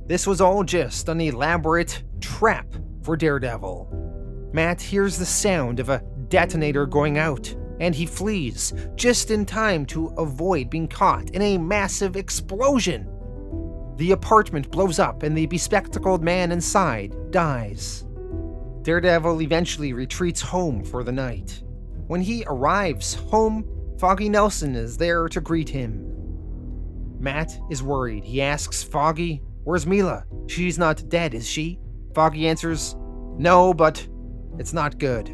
This was all just an elaborate trap for Daredevil. Matt hears the sound of a detonator going out, and he flees just in time to avoid being caught in a massive explosion. The apartment blows up and the bespectacled man inside dies. Daredevil eventually retreats home for the night. When he arrives home, Foggy Nelson is there to greet him. Matt is worried. He asks Foggy, "Where's Mila? She's not dead, is she?" Foggy answers, "No, but it's not good.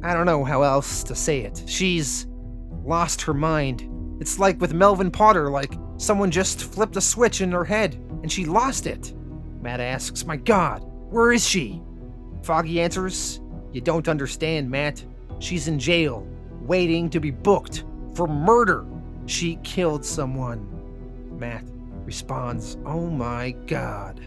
I don't know how else to say it. She's lost her mind. It's like with Melvin Potter, like someone just flipped a switch in her head and she lost it." Matt asks, "My God, where is she?" Foggy answers, "You don't understand, Matt. She's in jail, waiting to be booked for murder. She killed someone." Matt responds, "Oh my God."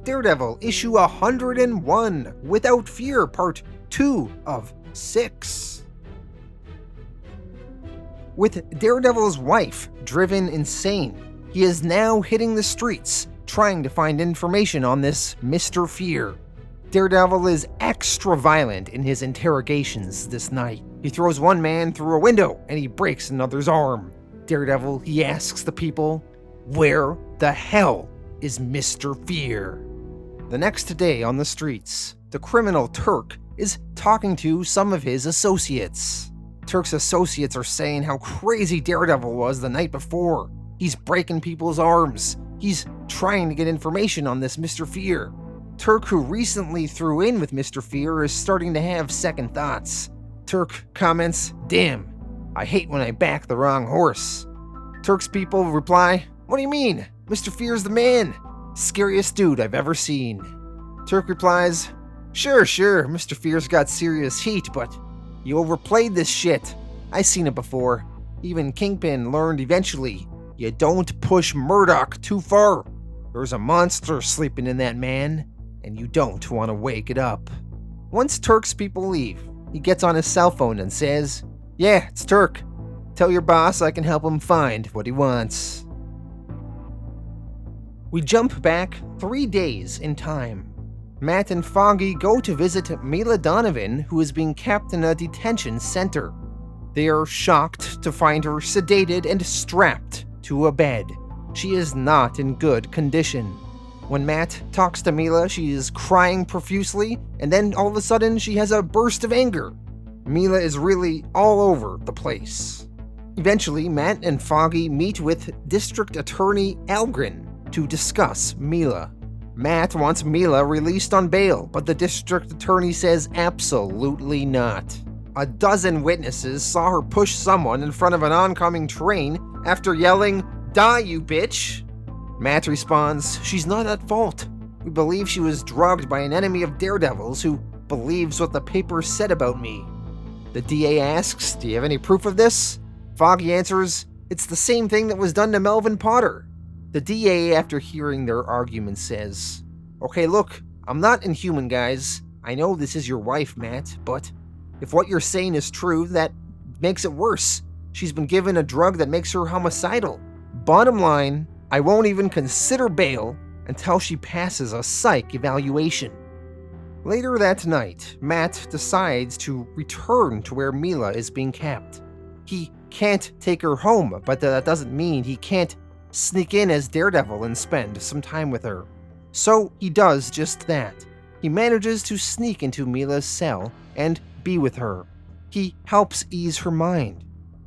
Daredevil issue 101, Without Fear, part 2 of 6. With Daredevil's wife driven insane, he is now hitting the streets, trying to find information on this Mr. Fear. Daredevil is extra violent in his interrogations this night. He throws one man through a window and he breaks another's arm. Daredevil, he asks the people, "Where the hell is Mr. Fear?" The next day on the streets, the criminal Turk is talking to some of his associates. Turk's associates are saying how crazy Daredevil was the night before. He's breaking people's arms. He's trying to get information on this Mr. Fear. Turk, who recently threw in with Mr. Fear, is starting to have second thoughts. Turk comments, "Damn, I hate when I back the wrong horse." Turk's people reply, "What do you mean? Mr. Fear's the man. Scariest dude I've ever seen." Turk replies, Sure, Mr. Fear's got serious heat, but you overplayed this shit. I seen it before. Even Kingpin learned eventually. You don't push Murdock too far. There's a monster sleeping in that man, and you don't want to wake it up." Once Turk's people leave, he gets on his cell phone and says, "Yeah, it's Turk. Tell your boss I can help him find what he wants." We jump back 3 days in time. Matt and Foggy go to visit Mila Donovan, who is being kept in a detention center. They are shocked to find her sedated and strapped to a bed. She is not in good condition. When Matt talks to Mila, she is crying profusely, and then all of a sudden she has a burst of anger. Mila is really all over the place. Eventually, Matt and Foggy meet with District Attorney Algren to discuss Mila. Matt wants Mila released on bail, but the district attorney says absolutely not. A dozen witnesses saw her push someone in front of an oncoming train after yelling, "Die, you bitch!" Matt responds, "She's not at fault. We believe she was drugged by an enemy of Daredevil's who believes what the papers said about me." The DA asks, "Do you have any proof of this?" Foggy answers, "It's the same thing that was done to Melvin Potter." The DA, after hearing their argument, says, "Okay, look, I'm not inhuman, guys. I know this is your wife, Matt, but if what you're saying is true, that makes it worse. She's been given a drug that makes her homicidal. Bottom line, I won't even consider bail until she passes a psych evaluation." Later that night, Matt decides to return to where Mila is being kept. He can't take her home, but that doesn't mean he can't sneak in as Daredevil and spend some time with her. So he does just that. He manages to sneak into Mila's cell and be with her. He helps ease her mind.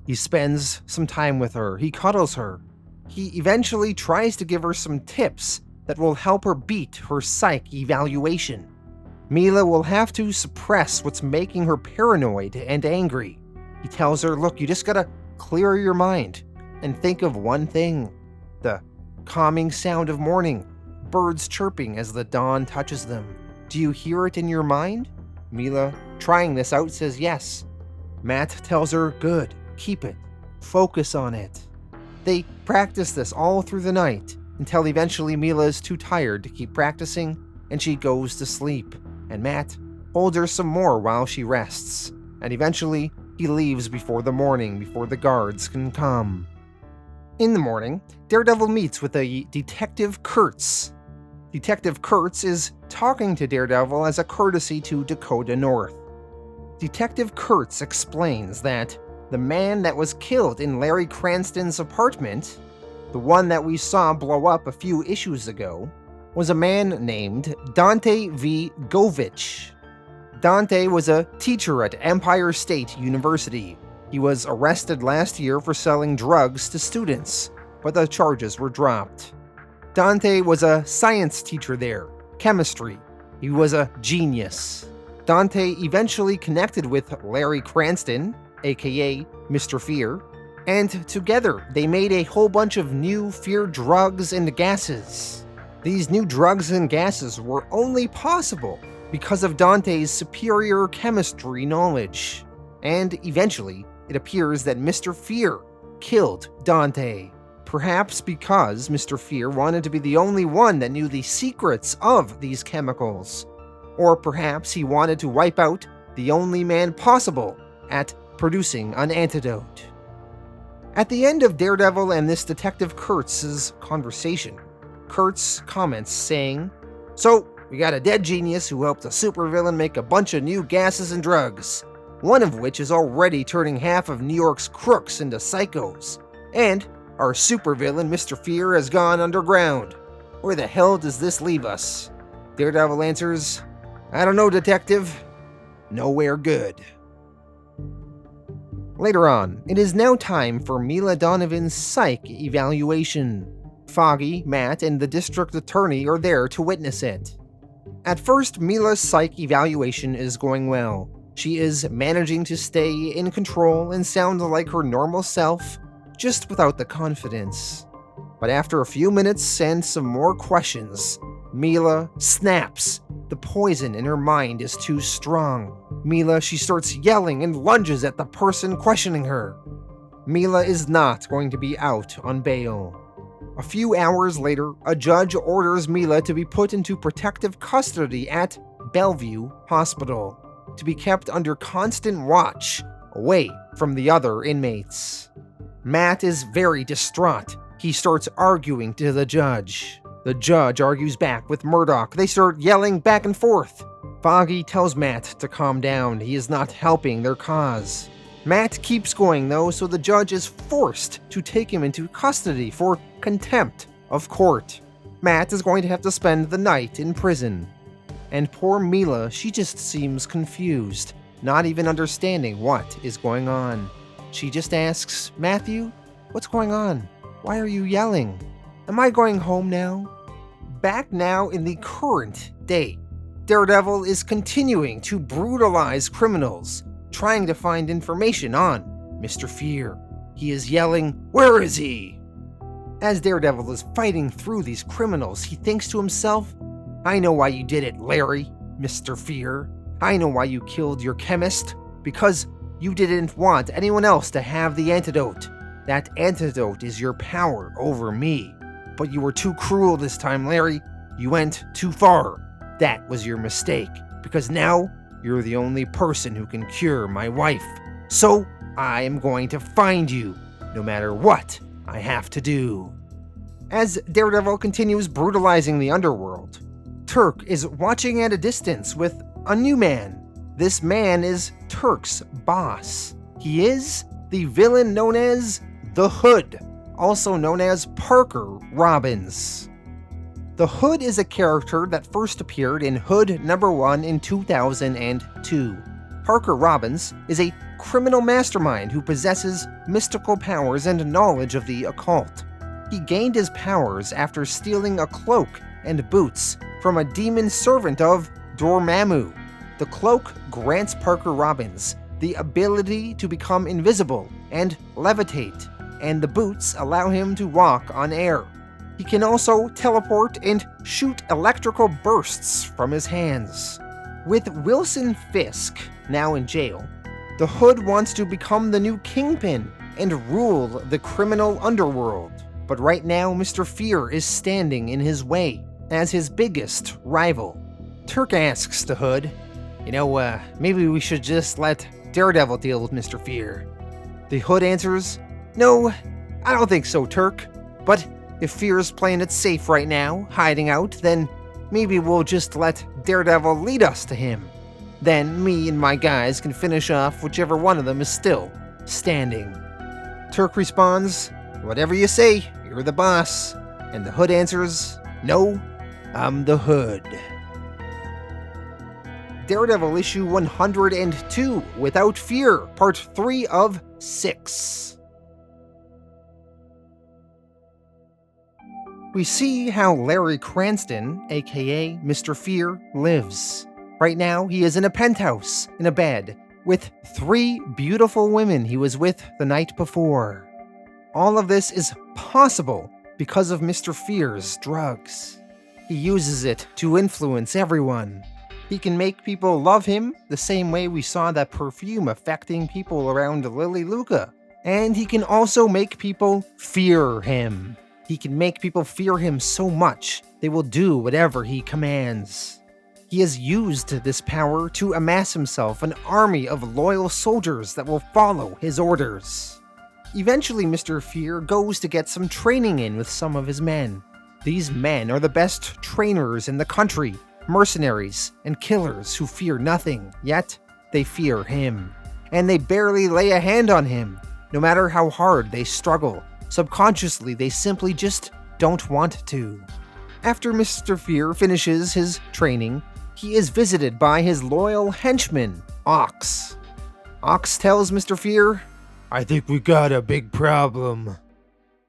He spends some time with her. He cuddles her. He eventually tries to give her some tips that will help her beat her psych evaluation. Mila will have to suppress what's making her paranoid and angry. He tells her, "Look, you just gotta clear your mind and think of one thing. The calming sound of morning, birds chirping as the dawn touches them. Do you hear it in your mind?" Mila, trying this out, says yes. Matt tells her, "Good, keep it. Focus on it." They practice this all through the night until eventually Mila is too tired to keep practicing and she goes to sleep. And Matt holds her some more while she rests. And eventually, he leaves before the morning, before the guards can come. In the morning, Daredevil meets with a Detective Kurtz. Detective Kurtz is talking to Daredevil as a courtesy to Dakota North. Detective Kurtz explains that the man that was killed in Larry Cranston's apartment, the one that we saw blow up a few issues ago, was a man named Dante V. Govich. Dante was a teacher at Empire State University. He was arrested last year for selling drugs to students, but the charges were dropped. Dante was a science teacher there, chemistry. He was a genius. Dante eventually connected with Larry Cranston, aka Mr. Fear, and together they made a whole bunch of new fear drugs and gases. These new drugs and gases were only possible because of Dante's superior chemistry knowledge. And eventually, it appears that Mr. Fear killed Dante. Perhaps because Mr. Fear wanted to be the only one that knew the secrets of these chemicals. Or perhaps he wanted to wipe out the only man possible at producing an antidote. At the end of Daredevil and this Detective Kurtz's conversation, Kurtz comments saying, "So, we got a dead genius who helped a supervillain make a bunch of new gases and drugs, one of which is already turning half of New York's crooks into psychos. And our supervillain, Mr. Fear, has gone underground. Where the hell does this leave us?" Daredevil answers, "I don't know, Detective. Nowhere good." Later on, it is now time for Mila Donovan's psych evaluation. Foggy, Matt, and the district attorney are there to witness it. At first, Mila's psych evaluation is going well. She is managing to stay in control and sound like her normal self, just without the confidence. But after a few minutes and some more questions, Mila snaps. The poison in her mind is too strong. She starts yelling and lunges at the person questioning her. Mila is not going to be out on bail. A few hours later, a judge orders Mila to be put into protective custody at Bellevue Hospital, to be kept under constant watch, away from the other inmates. Matt is very distraught. He starts arguing to the judge. The judge argues back with Murdock. They start yelling back and forth. Foggy tells Matt to calm down. He is not helping their cause. Matt keeps going though, so the judge is forced to take him into custody for contempt of court. Matt is going to have to spend the night in prison. And poor Mila, she just seems confused, not even understanding what is going on. She just asks, "Matthew, what's going on? Why are you yelling? Am I going home now?" Back now in the current day, Daredevil is continuing to brutalize criminals, trying to find information on Mr. Fear. He is yelling, "Where is he?" As Daredevil is fighting through these criminals, he thinks to himself, "I know why you did it, Larry, Mr. Fear. I know why you killed your chemist, because you didn't want anyone else to have the antidote. That antidote is your power over me. But you were too cruel this time, Larry. You went too far. That was your mistake, because now you're the only person who can cure my wife. So I am going to find you, no matter what I have to do." As Daredevil continues brutalizing the underworld, Turk is watching at a distance with a new man. This man is Turk's boss. He is the villain known as the Hood, also known as Parker Robbins. The Hood is a character that first appeared in Hood #1 in 2002. Parker Robbins is a criminal mastermind who possesses mystical powers and knowledge of the occult. He gained his powers after stealing a cloak and boots from a demon servant of Dormammu. The cloak grants Parker Robbins the ability to become invisible and levitate, and the boots allow him to walk on air. He can also teleport and shoot electrical bursts from his hands. With Wilson Fisk now in jail, the Hood wants to become the new kingpin and rule the criminal underworld. But right now, Mr. Fear is standing in his way as his biggest rival. Turk asks the Hood, maybe we should just let Daredevil deal with Mr. Fear. The Hood answers, "No, I don't think so, Turk. But if Fear's playing it safe right now, hiding out, then maybe we'll just let Daredevil lead us to him. Then me and my guys can finish off whichever one of them is still standing." Turk responds, "Whatever you say, you're the boss." And the Hood answers, "No, I'm the Hood." Daredevil issue 102, Without Fear, part 3 of 6. We see how Larry Cranston, aka Mr. Fear, lives. Right now, he is in a penthouse, in a bed, with 3 beautiful women he was with the night before. All of this is possible because of Mr. Fear's drugs. He uses it to influence everyone. He can make people love him the same way we saw that perfume affecting people around Lily Luca. And he can also make people fear him. He can make people fear him so much they will do whatever he commands. He has used this power to amass himself an army of loyal soldiers that will follow his orders. Eventually, Mr. Fear goes to get some training in with some of his men. These men are the best trainers in the country, mercenaries and killers who fear nothing, yet they fear him. And they barely lay a hand on him, no matter how hard they struggle. Subconsciously, they simply just don't want to. After Mr. Fear finishes his training, he is visited by his loyal henchman, Ox. Ox tells Mr. Fear, "I think we got a big problem."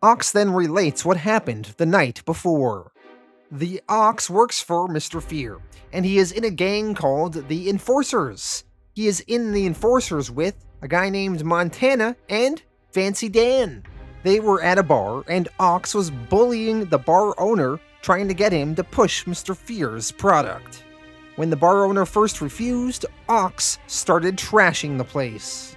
Ox then relates what happened the night before. The Ox works for Mr. Fear, and he is in a gang called the Enforcers. He is in the Enforcers with a guy named Montana and Fancy Dan. They were at a bar, and Ox was bullying the bar owner, trying to get him to push Mr. Fear's product. When the bar owner first refused, Ox started trashing the place.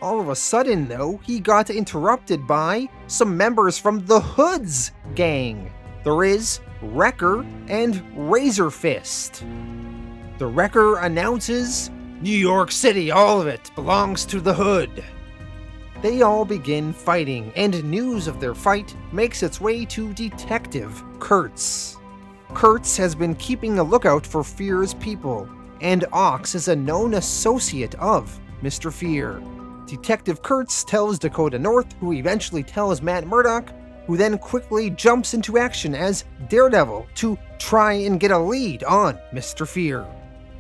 All of a sudden, though, he got interrupted by some members from the Hoods gang. There is Ryker and Razor Fist. The Wrecker announces, "New York City, all of it, belongs to the Hood." They all begin fighting, and news of their fight makes its way to Detective Kurtz. Kurtz has been keeping a lookout for Fear's people, and Ox is a known associate of Mr. Fear. Detective Kurtz tells Dakota North, who eventually tells Matt Murdock, who then quickly jumps into action as Daredevil to try and get a lead on Mr. Fear.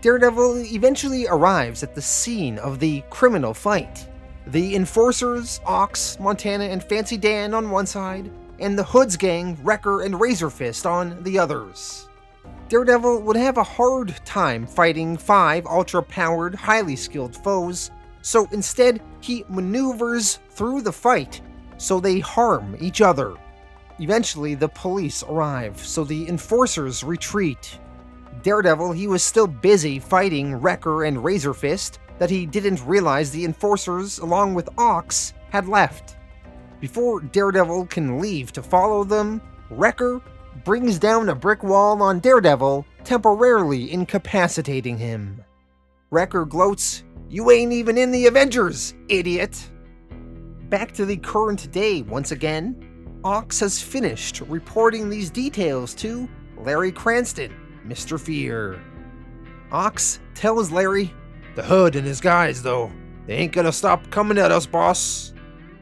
Daredevil eventually arrives at the scene of the criminal fight. The Enforcers, Ox, Montana, and Fancy Dan on one side, and the Hoods gang, Wrecker and Razor Fist on the others. Daredevil would have a hard time fighting 5 ultra-powered, highly skilled foes, so instead he maneuvers through the fight so they harm each other. Eventually the police arrive, so the Enforcers retreat. Daredevil, he was still busy fighting Wrecker and Razor Fist that he didn't realize the Enforcers, along with Ox, had left. Before Daredevil can leave to follow them, Wrecker brings down a brick wall on Daredevil, temporarily incapacitating him. Wrecker gloats, "You ain't even in the Avengers, idiot!" Back to the current day once again, Ox has finished reporting these details to Larry Cranston, Mr. Fear. Ox tells Larry, "The Hood and his guys, though, they ain't gonna stop coming at us, boss."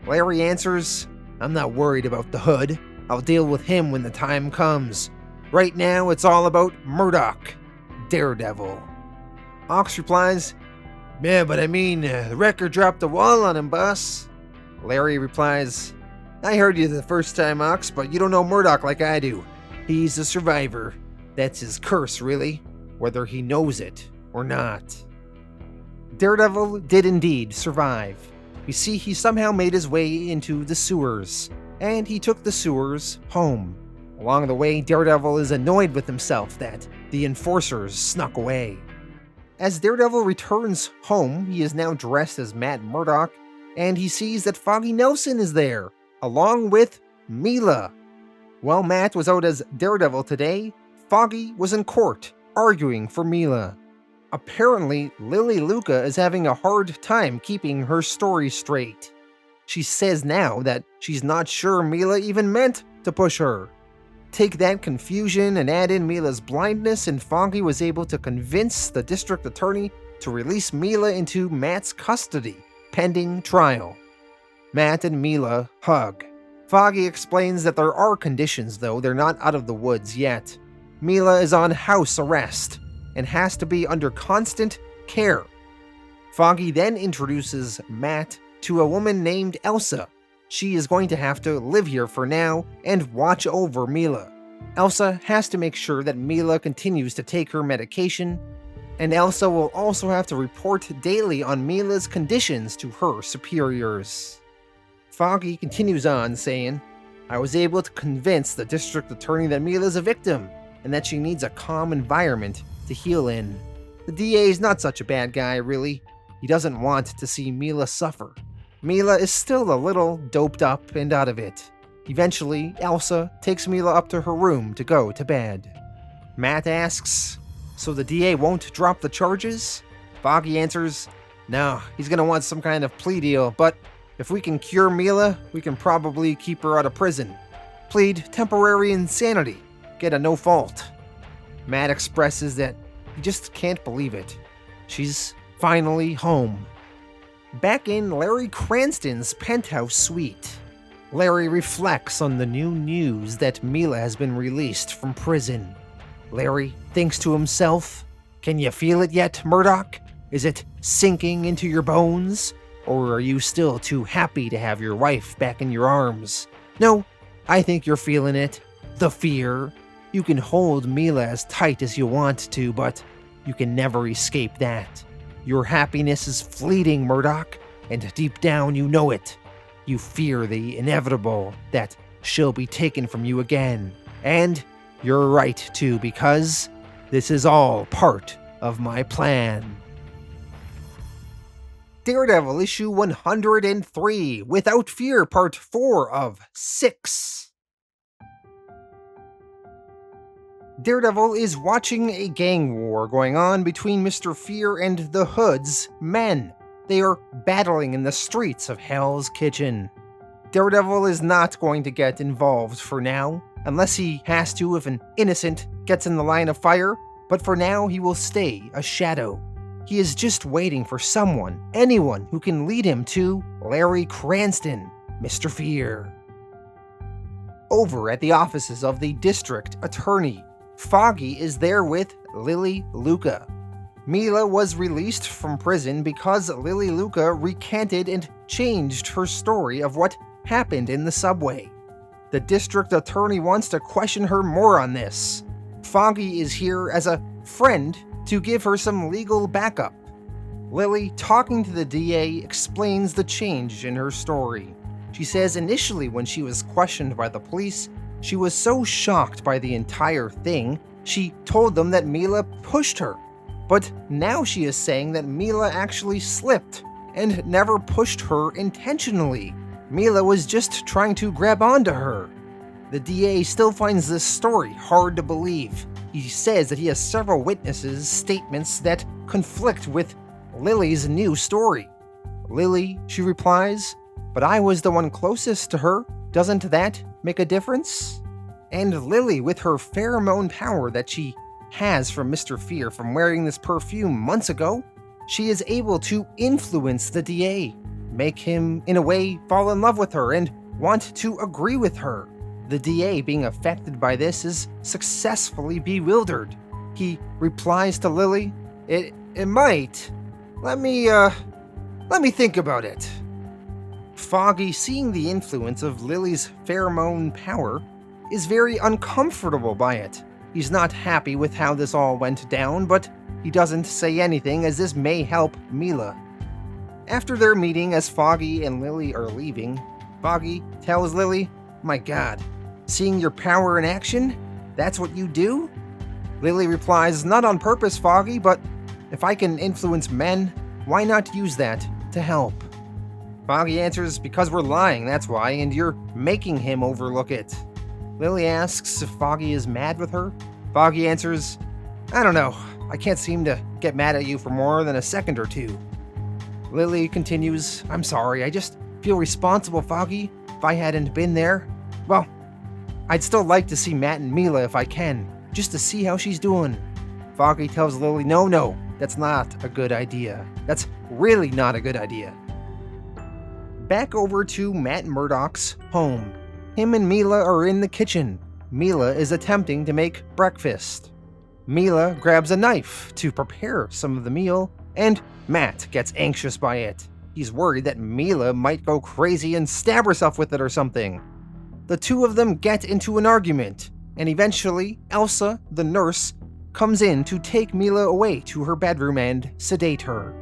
Larry answers, "I'm not worried about the Hood. I'll deal with him when the time comes. Right now, it's all about Murdock, Daredevil." Ox replies, "Yeah, but I mean, the Wrecker dropped the wall on him, boss." Larry replies, "I heard you the first time, Ox, but you don't know Murdock like I do. He's a survivor. That's his curse, really, whether he knows it or not." Daredevil did indeed survive. You see, he somehow made his way into the sewers, and he took the sewers home. Along the way, Daredevil is annoyed with himself that the Enforcers snuck away. As Daredevil returns home, he is now dressed as Matt Murdock, and he sees that Foggy Nelson is there, along with Mila. While Matt was out as Daredevil today, Foggy was in court, arguing for Mila. Apparently, Lily Luca is having a hard time keeping her story straight. She says now that she's not sure Mila even meant to push her. Take that confusion and add in Mila's blindness, and Foggy was able to convince the district attorney to release Mila into Matt's custody, pending trial. Matt and Mila hug. Foggy explains that there are conditions, though they're not out of the woods yet. Mila is on house arrest and has to be under constant care. Foggy then introduces Matt to a woman named Elsa. She is going to have to live here for now and watch over Mila. Elsa has to make sure that Mila continues to take her medication, and Elsa will also have to report daily on Mila's conditions to her superiors. Foggy continues on saying, "I was able to convince the district attorney that Mila's a victim and that she needs a calm environment to heal in. The DA is not such a bad guy, really. He doesn't want to see Mila suffer. Mila is still a little doped up and out of it." Eventually, Elsa takes Mila up to her room to go to bed. Matt asks, "So the DA won't drop the charges?" Foggy answers, "No, he's gonna want some kind of plea deal, but if we can cure Mila, we can probably keep her out of prison. Plead temporary insanity, get a no fault." Matt expresses that he just can't believe it. She's finally home. Back in Larry Cranston's penthouse suite, Larry reflects on the new news that Mila has been released from prison. Larry thinks to himself, "Can you feel it yet, Murdock? Is it sinking into your bones? Or are you still too happy to have your wife back in your arms? No, I think you're feeling it. The fear. You can hold Mila as tight as you want to, but you can never escape that. Your happiness is fleeting, Murdock, and deep down you know it. You fear the inevitable, that she'll be taken from you again. And you're right too, because this is all part of my plan. Daredevil issue 103, Without Fear, part 4 of 6. Daredevil is watching a gang war going on between Mr. Fear and the Hood's men. They are battling in the streets of Hell's Kitchen. Daredevil is not going to get involved for now, unless he has to if an innocent gets in the line of fire, but for now he will stay a shadow. He is just waiting for someone, anyone who can lead him to Larry Cranston, Mr. Fear. Over at the offices of the district attorney, Foggy is there with Lily Luca. Mila was released from prison because Lily Luca recanted and changed her story of what happened in the subway. The district attorney wants to question her more on this. Foggy is here as a friend to give her some legal backup. Lily, talking to the DA, explains the change in her story. She says initially when she was questioned by the police, she was so shocked by the entire thing, she told them that Mila pushed her. But now she is saying that Mila actually slipped and never pushed her intentionally. Mila was just trying to grab onto her. The DA still finds this story hard to believe. He says that he has several witnesses' statements that conflict with Lily's new story. Lily, she replies, "But I was the one closest to her. Doesn't that make a difference?" And Lily, with her pheromone power that she has from Mr. Fear from wearing this perfume months ago, she is able to influence the DA, make him, in a way, fall in love with her and want to agree with her. The DA, being affected by this, is successfully bewildered. He replies to Lily, It might. Let me think about it." Foggy, seeing the influence of Lily's pheromone power, is very uncomfortable by it. He's not happy with how this all went down, but he doesn't say anything as this may help Mila. After their meeting, as Foggy and Lily are leaving, Foggy tells Lily, "My God, seeing your power in action? That's what you do?" Lily replies, "Not on purpose, Foggy, but if I can influence men, why not use that to help?" Foggy answers, "Because we're lying, that's why, and you're making him overlook it." Lily asks if Foggy is mad with her. Foggy answers, "I don't know. I can't seem to get mad at you for more than a second or two." Lily continues, "I'm sorry, I just feel responsible, Foggy. If I hadn't been there, well, I'd still like to see Matt and Mila if I can, just to see how she's doing." Foggy tells Lily, No, that's not a good idea. That's really not a good idea." Back over to Matt Murdock's home. Him and Mila are in the kitchen. Mila is attempting to make breakfast. Mila grabs a knife to prepare some of the meal, and Matt gets anxious by it. He's worried that Mila might go crazy and stab herself with it or something. The two of them get into an argument, and eventually Elsa, the nurse, comes in to take Mila away to her bedroom and sedate her.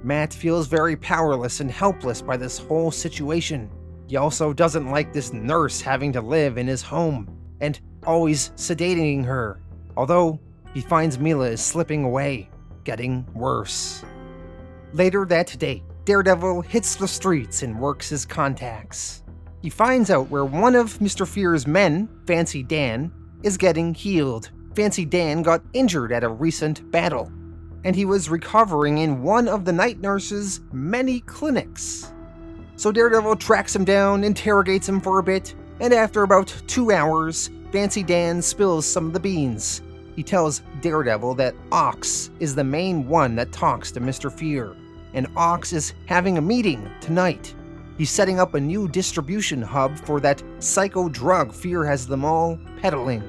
Matt feels very powerless and helpless by this whole situation. He also doesn't like this nurse having to live in his home and always sedating her, although he finds Mila is slipping away, getting worse. Later that day, Daredevil hits the streets and works his contacts. He finds out where one of Mr. Fear's men, Fancy Dan, is getting healed. Fancy Dan got injured at a recent battle, and he was recovering in one of the night nurse's many clinics. So Daredevil tracks him down, interrogates him for a bit, and after about 2 hours, Fancy Dan spills some of the beans. He tells Daredevil that Ox is the main one that talks to Mr. Fear, and Ox is having a meeting tonight. He's setting up a new distribution hub for that psycho drug Fear has them all peddling.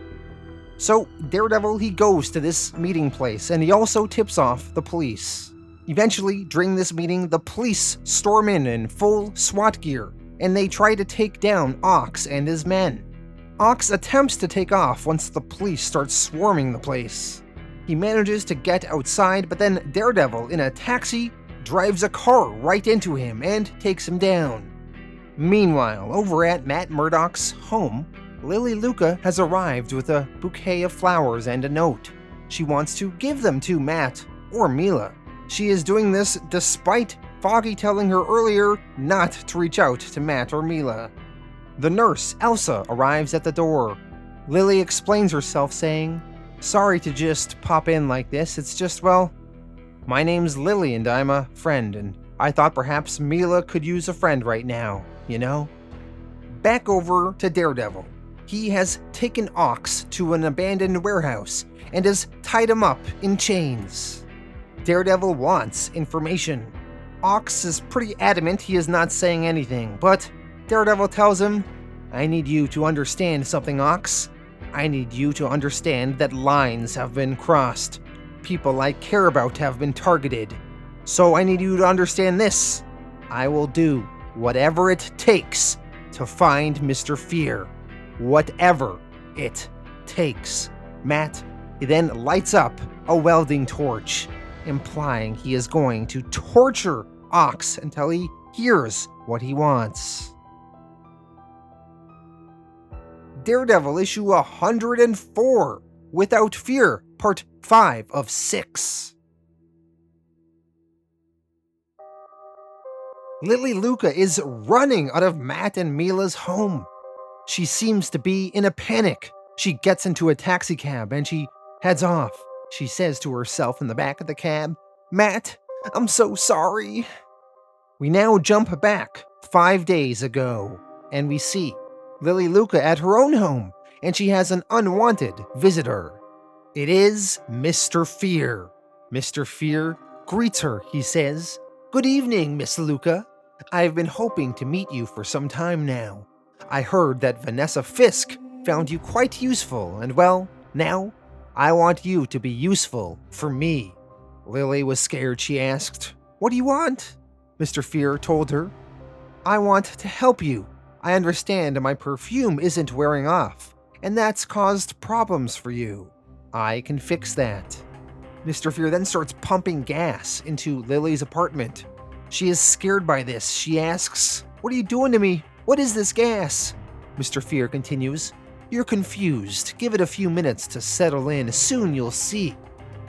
So Daredevil, he goes to this meeting place, and he also tips off the police. Eventually, during this meeting, the police storm in full SWAT gear, and they try to take down Ox and his men. Ox attempts to take off once the police start swarming the place. He manages to get outside, but then Daredevil, in a taxi, drives a car right into him and takes him down. Meanwhile, over at Matt Murdock's home, Lily Luca has arrived with a bouquet of flowers and a note. She wants to give them to Matt or Mila. She is doing this despite Foggy telling her earlier not to reach out to Matt or Mila. The nurse, Elsa, arrives at the door. Lily explains herself, saying, "Sorry to just pop in like this, it's just, well, my name's Lily and I'm a friend, and I thought perhaps Mila could use a friend right now, you know?" Back over to Daredevil. He has taken Ox to an abandoned warehouse and has tied him up in chains. Daredevil wants information. Ox is pretty adamant he is not saying anything, but Daredevil tells him, "I need you to understand something, Ox. I need you to understand that lines have been crossed. People I care about have been targeted. So I need you to understand this. I will do whatever it takes to find Mr. Fear. Whatever it takes." Matt then lights up a welding torch, implying he is going to torture Ox until he hears what he wants. Daredevil issue 104, Without Fear, part 5 of 6. Lily Luca is running out of Matt and Mila's home. She seems to be in a panic. She gets into a taxi cab and she heads off. She says to herself in the back of the cab, "Matt, I'm so sorry." We now jump back 5 days ago, and we see Lily Luca at her own home, and she has an unwanted visitor. It is Mr. Fear. Mr. Fear greets her. He says, "Good evening, Miss Luca. I've been hoping to meet you for some time now. I heard that Vanessa Fisk found you quite useful, and well, now I want you to be useful for me." Lily was scared. She asked, "What do you want?" Mr. Fear told her, "I want to help you. I understand my perfume isn't wearing off, and that's caused problems for you. I can fix that." Mr. Fear then starts pumping gas into Lily's apartment. She is scared by this. She asks, "What are you doing to me? What is this gas?" Mr. Fear continues, "You're confused. Give it a few minutes to settle in. Soon you'll see."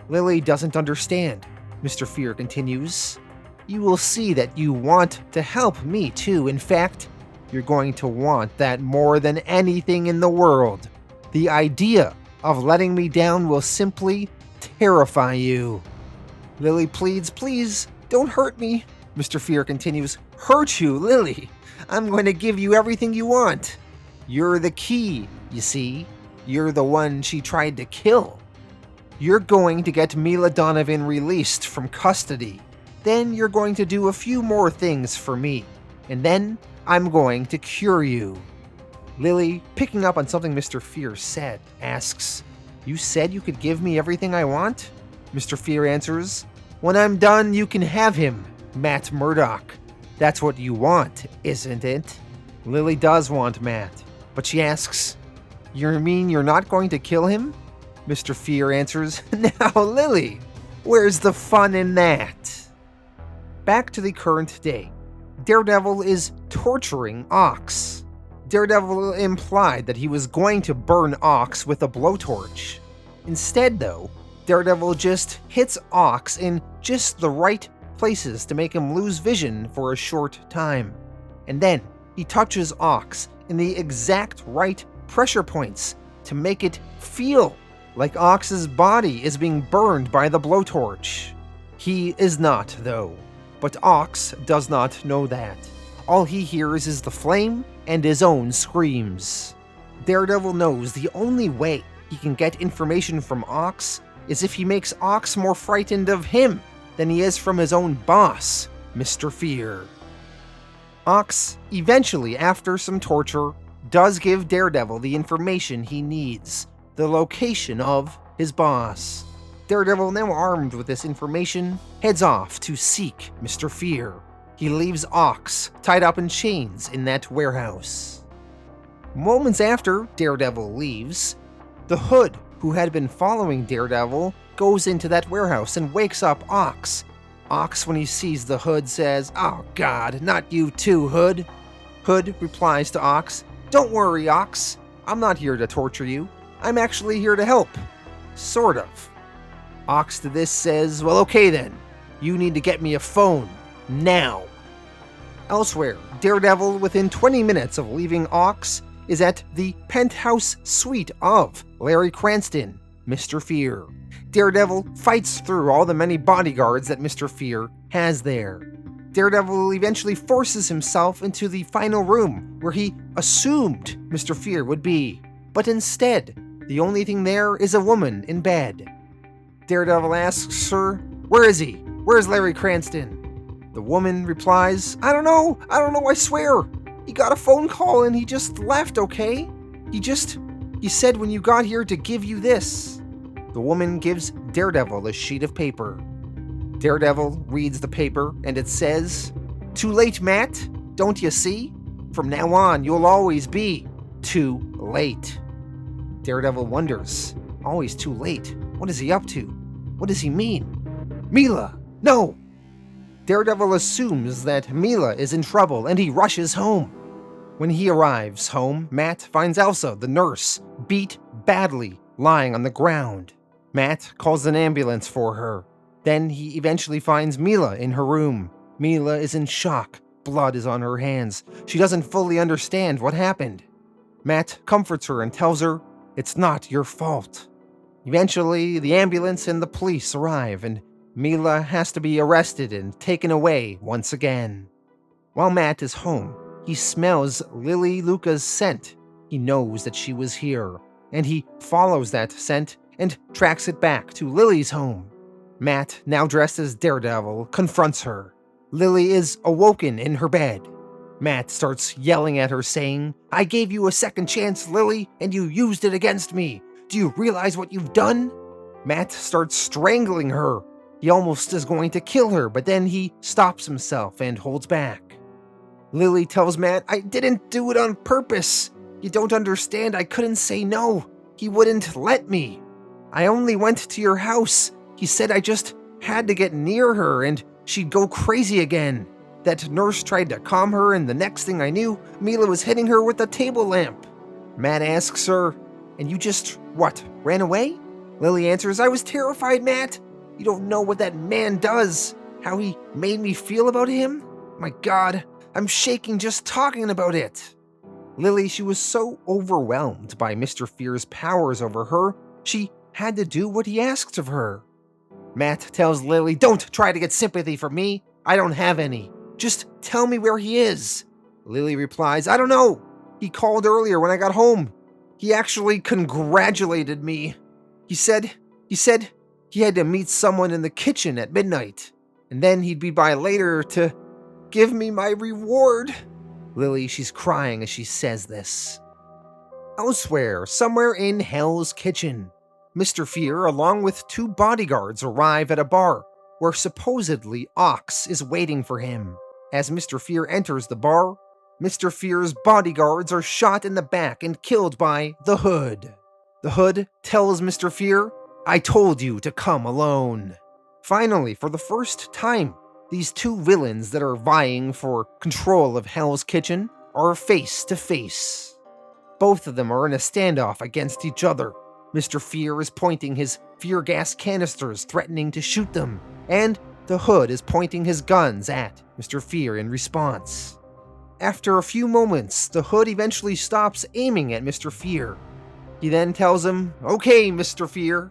Lily doesn't understand. Mr. Fear continues, "You will see that you want to help me too. In fact, you're going to want that more than anything in the world. The idea of letting me down will simply terrify you." Lily pleads, "Please, don't hurt me." Mr. Fear continues, "Hurt you, Lily? I'm going to give you everything you want. You're the key, you see. You're the one she tried to kill. You're going to get Mila Donovan released from custody. Then you're going to do a few more things for me. And then I'm going to cure you." Lily, picking up on something Mr. Fear said, asks, "You said you could give me everything I want?" Mr. Fear answers, "When I'm done, you can have him, Matt Murdock. That's what you want, isn't it?" Lily does want Matt, but she asks, "You mean you're not going to kill him?" Mr. Fear answers, "Now, Lily, where's the fun in that?" Back to the current day. Daredevil is torturing Ox. Daredevil implied that he was going to burn Ox with a blowtorch. Instead, though, Daredevil just hits Ox in just the right places to make him lose vision for a short time. And then he touches Ox in the exact right pressure points to make it feel like Ox's body is being burned by the blowtorch. He is not, though, but Ox does not know that. All he hears is the flame and his own screams. Daredevil knows the only way he can get information from Ox is if he makes Ox more frightened of him than he is from his own boss, Mr. Fear. Ox, eventually, after some torture, does give Daredevil the information he needs, the location of his boss. Daredevil, now armed with this information, heads off to seek Mr. Fear. he leaves Ox tied up in chains in that warehouse. Moments after Daredevil leaves, the Hood, who had been following Daredevil, goes into that warehouse and wakes up Ox. Ox, when he sees the Hood, says, "Oh God, not you too, Hood." Hood replies to Ox, "Don't worry, Ox. I'm not here to torture you. I'm actually here to help. Sort of." Ox to this says, "Well, okay then. You need to get me a phone. Now." Elsewhere, Daredevil, within 20 minutes of leaving Ox, is at the penthouse suite of Larry Cranston, Mr. Fear. Daredevil fights through all the many bodyguards that Mr. Fear has there. Daredevil eventually forces himself into the final room where he assumed Mr. Fear would be, but instead, the only thing there is a woman in bed. Daredevil asks her, "Where is he? Where's Larry Cranston?" The woman replies, I don't know, I swear. He got a phone call and he just left, okay? He said when you got here to give you this." The woman gives Daredevil a sheet of paper. Daredevil reads the paper and it says, "Too late, Matt, don't you see? From now on, you'll always be too late." Daredevil wonders, always too late? What is he up to? What does he mean? Mila, no! Daredevil assumes that Mila is in trouble and he rushes home. When he arrives home, Matt finds Elsa, the nurse, beat badly, lying on the ground. Matt calls an ambulance for her. Then he eventually finds Mila in her room. Mila is in shock. Blood is on her hands. She doesn't fully understand what happened. Matt comforts her and tells her, "It's not your fault." Eventually, the ambulance and the police arrive, and Mila has to be arrested and taken away once again. While Matt is home, he smells Lily Luca's scent. He knows that she was here, and he follows that scent and tracks it back to Lily's home. Matt, now dressed as Daredevil, confronts her. Lily is awoken in her bed. Matt starts yelling at her, saying, "I gave you a second chance, Lily, and you used it against me. Do you realize what you've done?" Matt starts strangling her. He almost is going to kill her, but then he stops himself and holds back. Lily tells Matt, "I didn't do it on purpose. You don't understand, I couldn't say no. He wouldn't let me. I only went to your house. He said I just had to get near her and she'd go crazy again. That nurse tried to calm her and the next thing I knew, Mila was hitting her with a table lamp." Matt asks her, "And you just, ran away?" Lily answers, "I was terrified, Matt. You don't know what that man does. How he made me feel about him. My God, I'm shaking just talking about it." Lily, she was so overwhelmed by Mr. Fear's powers over her, she had to do what he asked of her. Matt tells Lily, "Don't try to get sympathy from me. I don't have any. Just tell me where he is." Lily replies, "I don't know. He called earlier when I got home. He actually congratulated me. He said he had to meet someone in the kitchen at midnight, and then he'd be by later to give me my reward." Lily, she's crying as she says this. Elsewhere, somewhere in Hell's Kitchen, Mr. Fear, along with 2 bodyguards, arrive at a bar where supposedly Ox is waiting for him. As Mr. Fear enters the bar, Mr. Fear's bodyguards are shot in the back and killed by the Hood. The Hood tells Mr. Fear, "I told you to come alone." Finally, for the first time, these 2 villains that are vying for control of Hell's Kitchen are face to face. Both of them are in a standoff against each other. Mr. Fear is pointing his fear gas canisters, threatening to shoot them, and the Hood is pointing his guns at Mr. Fear in response. After a few moments, the Hood eventually stops aiming at Mr. Fear. He then tells him, "Okay, Mr. Fear,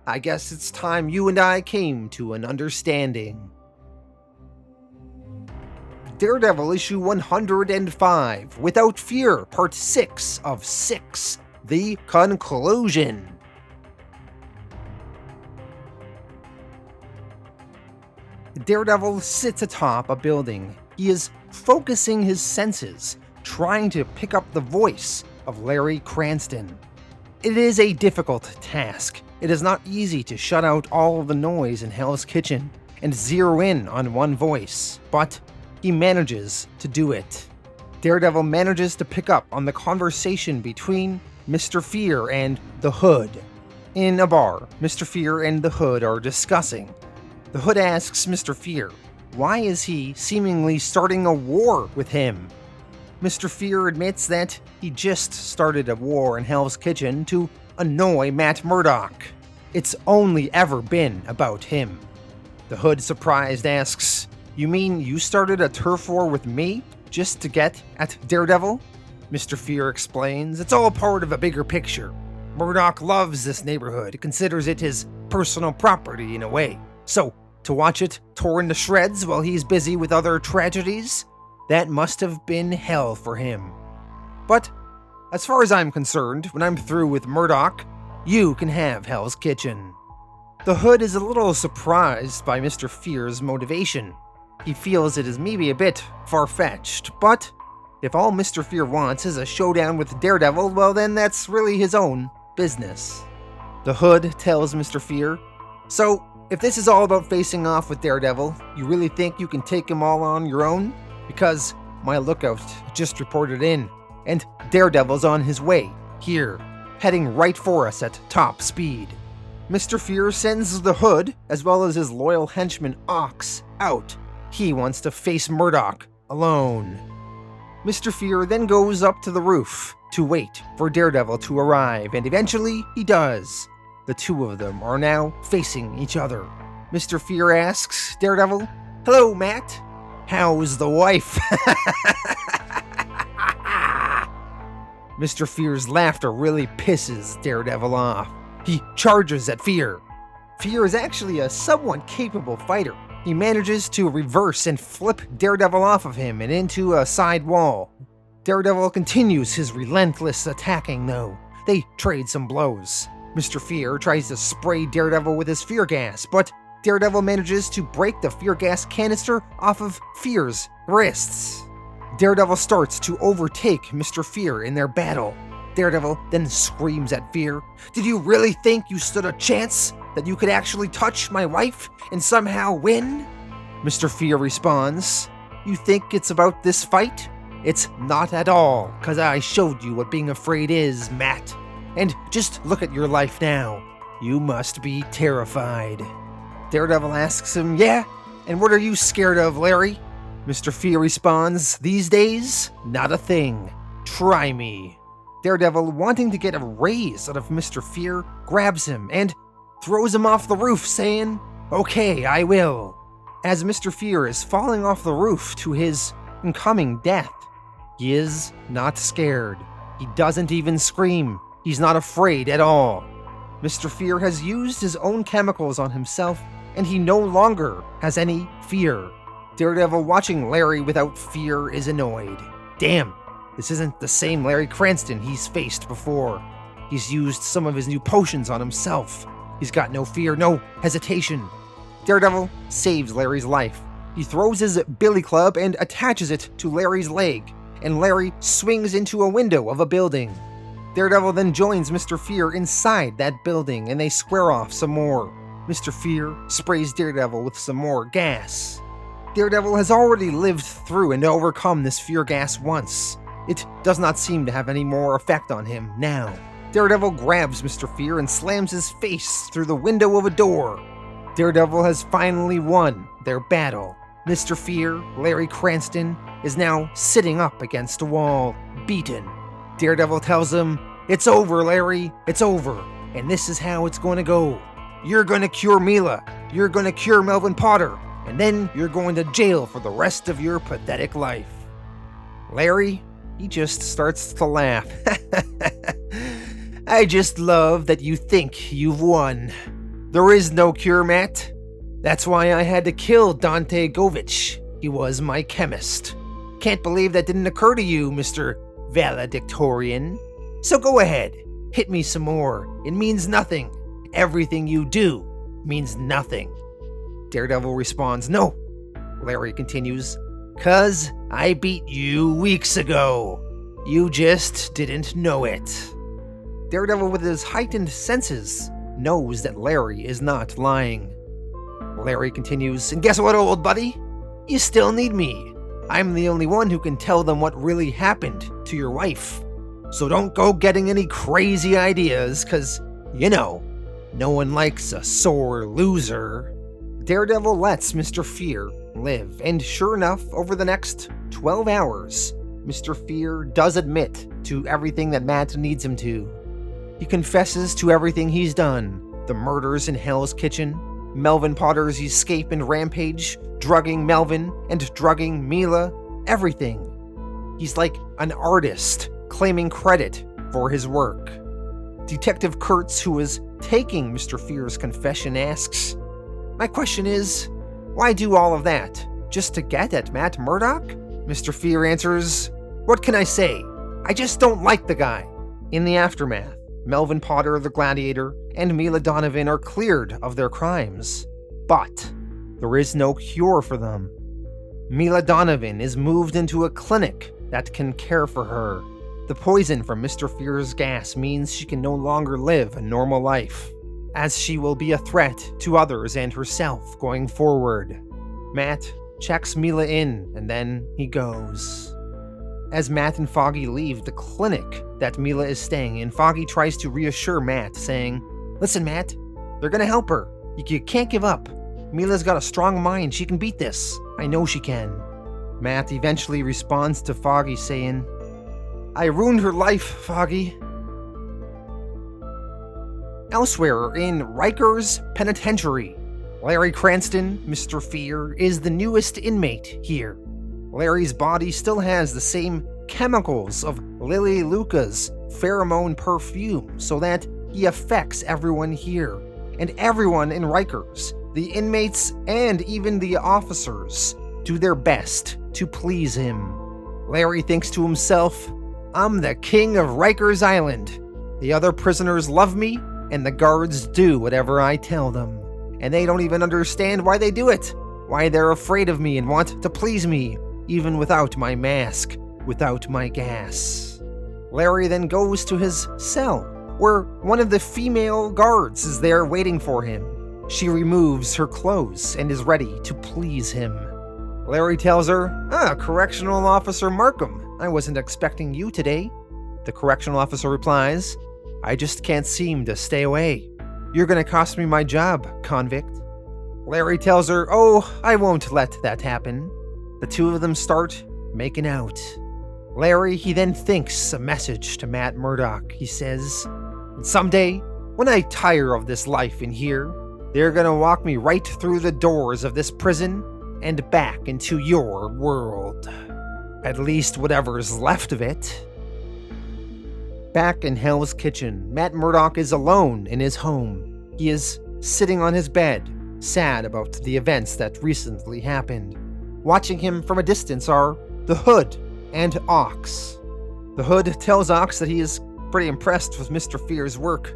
I guess it's time you and I came to an understanding." Daredevil issue 105, Without Fear, part 6 of 6, the conclusion. Daredevil sits atop a building. He is focusing his senses, trying to pick up the voice of Larry Cranston. It is a difficult task. It is not easy to shut out all of the noise in Hell's Kitchen and zero in on one voice, but he manages to do it. Daredevil manages to pick up on the conversation between Mr. Fear and the Hood. In a bar, Mr. Fear and the Hood are discussing. The Hood asks Mr. Fear, why is he seemingly starting a war with him? Mr. Fear admits that he just started a war in Hell's Kitchen to annoy Matt Murdock. It's only ever been about him. The Hood, surprised, asks, you mean you started a turf war with me just to get at Daredevil? Mr. Fear explains, it's all part of a bigger picture. Murdock loves this neighborhood, considers it his personal property in a way. So, to watch it torn to shreds while he's busy with other tragedies, that must have been hell for him. But, as far as I'm concerned, when I'm through with Murdock, you can have Hell's Kitchen. The Hood is a little surprised by Mr. Fear's motivation. He feels it is maybe a bit far-fetched, but if all Mr. Fear wants is a showdown with Daredevil, well then that's really his own business. The Hood tells Mr. Fear, so if this is all about facing off with Daredevil, you really think you can take him all on your own? Because my lookout just reported in, and Daredevil's on his way, here, heading right for us at top speed. Mr. Fear sends the Hood, as well as his loyal henchman Ox, out. He wants to face Murdock alone. Mr. Fear then goes up to the roof to wait for Daredevil to arrive, and eventually he does. The two of them are now facing each other. Mr. Fear asks Daredevil, hello, Matt. How's the wife? Mr. Fear's laughter really pisses Daredevil off. He charges at Fear. Fear is actually a somewhat capable fighter. He manages to reverse and flip Daredevil off of him and into a side wall. Daredevil continues his relentless attacking though. They trade some blows. Mr. Fear tries to spray Daredevil with his fear gas, but Daredevil manages to break the fear gas canister off of Fear's wrists. Daredevil starts to overtake Mr. Fear in their battle. Daredevil then screams at Fear, did you really think you stood a chance? That you could actually touch my wife and somehow win? Mr. Fear responds, you think it's about this fight? It's not at all, cause I showed you what being afraid is, Matt. And just look at your life now. You must be terrified. Daredevil asks him, yeah? And what are you scared of, Larry? Mr. Fear responds, these days, not a thing. Try me. Daredevil, wanting to get a raise out of Mr. Fear, grabs him and throws him off the roof, saying, okay, I will. As Mr. Fear is falling off the roof to his incoming death, he is not scared. He doesn't even scream. He's not afraid at all. Mr. Fear has used his own chemicals on himself, and he no longer has any fear. Daredevil, watching Larry without fear, is annoyed. Damn, this isn't the same Larry Cranston he's faced before. He's used some of his new potions on himself. He's got no fear, no hesitation. Daredevil saves Larry's life. He throws his billy club and attaches it to Larry's leg, and Larry swings into a window of a building. Daredevil then joins Mr. Fear inside that building, and they square off some more. Mr. Fear sprays Daredevil with some more gas. Daredevil has already lived through and overcome this fear gas once. It does not seem to have any more effect on him now. Daredevil grabs Mr. Fear and slams his face through the window of a door. Daredevil has finally won their battle. Mr. Fear, Larry Cranston, is now sitting up against a wall, beaten. Daredevil tells him, it's over, Larry, it's over, and this is how it's going to go. You're going to cure Mila, you're going to cure Melvin Potter, and then you're going to jail for the rest of your pathetic life. Larry, he just starts to laugh. I just love that you think you've won. There is no cure, Matt. That's why I had to kill Dante Govich. He was my chemist. Can't believe that didn't occur to you, Mr. Valedictorian. So go ahead, hit me some more. It means nothing. Everything you do means nothing. Daredevil responds, no. Larry continues, 'cause I beat you weeks ago. You just didn't know it. Daredevil, with his heightened senses, knows that Larry is not lying. Larry continues, and guess what, old buddy? You still need me. I'm the only one who can tell them what really happened to your wife. So don't go getting any crazy ideas, cause, no one likes a sore loser. Daredevil lets Mr. Fear live, and sure enough, over the next 12 hours, Mr. Fear does admit to everything that Matt needs him to. He confesses to everything he's done: the murders in Hell's Kitchen, Melvin Potter's escape and rampage, drugging Melvin and drugging Mila, everything. He's like an artist claiming credit for his work. Detective Kurtz, who is taking Mr. Fear's confession, asks, "My question is, why do all of that? Just to get at Matt Murdock?" Mr. Fear answers, "What can I say? I just don't like the guy." In the aftermath, Melvin Potter, the Gladiator, and Mila Donovan are cleared of their crimes. But there is no cure for them. Mila Donovan is moved into a clinic that can care for her. The poison from Mr. Fear's gas means she can no longer live a normal life, as she will be a threat to others and herself going forward. Matt checks Mila in, and then he goes. As Matt and Foggy leave the clinic that Mila is staying in, Foggy tries to reassure Matt, saying, "Listen, Matt, they're gonna help her. You can't give up. Mila's got a strong mind. She can beat this. I know she can." Matt eventually responds to Foggy, saying, "I ruined her life, Foggy." Elsewhere in Ryker's penitentiary, Larry Cranston, Mr. Fear, is the newest inmate here. Larry's body still has the same chemicals of Lily Luca's pheromone perfume, so that he affects everyone here, and everyone in Rikers. The inmates and even the officers do their best to please him. Larry thinks to himself, "I'm the king of Rikers Island. The other prisoners love me, and the guards do whatever I tell them. And they don't even understand why they do it, why they're afraid of me and want to please me, even without my mask, without my gas." Larry then goes to his cell, where one of the female guards is there waiting for him. She removes her clothes and is ready to please him. Larry tells her, "Correctional Officer Markham, I wasn't expecting you today." The correctional officer replies, "I just can't seem to stay away. You're gonna cost me my job, convict." Larry tells her, "Oh, I won't let that happen." The two of them start making out. Larry, he then thinks a message to Matt Murdock. He says, "Someday, when I tire of this life in here, they're gonna walk me right through the doors of this prison and back into your world. At least whatever's left of it." Back in Hell's Kitchen, Matt Murdock is alone in his home. He is sitting on his bed, sad about the events that recently happened. Watching him from a distance are the Hood and Ox. The Hood tells Ox that he is pretty impressed with Mr. Fear's work.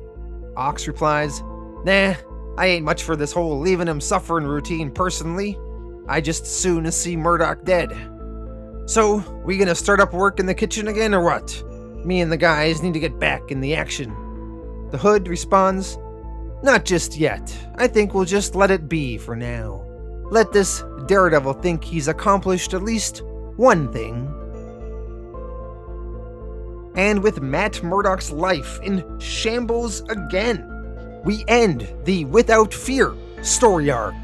Ox replies, "Nah, I ain't much for this whole leaving him suffering routine personally. I just soon as see Murdock dead. So, we gonna start up work in the kitchen again or what? Me and the guys need to get back in the action." The Hood responds, "Not just yet. I think we'll just let it be for now. Let this Daredevil think he's accomplished at least one thing." And with Matt Murdock's life in shambles again, we end the Without Fear story arc.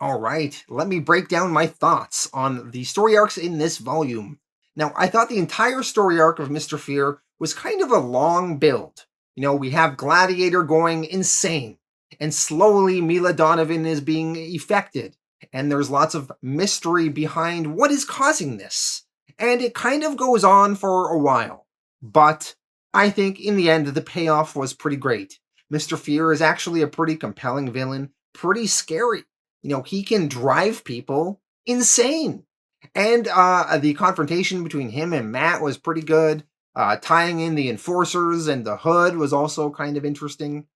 Alright, let me break down my thoughts on the story arcs in this volume. Now, I thought the entire story arc of Mr. Fear was kind of a long build. We have Gladiator going insane, and slowly Mila Donovan is being affected, and there's lots of mystery behind what is causing this. And it kind of goes on for a while, but I think in the end the payoff was pretty great. Mr. Fear is actually a pretty compelling villain, pretty scary. He can drive people insane. And the confrontation between him and Matt was pretty good. Tying in the enforcers and the Hood was also kind of interesting.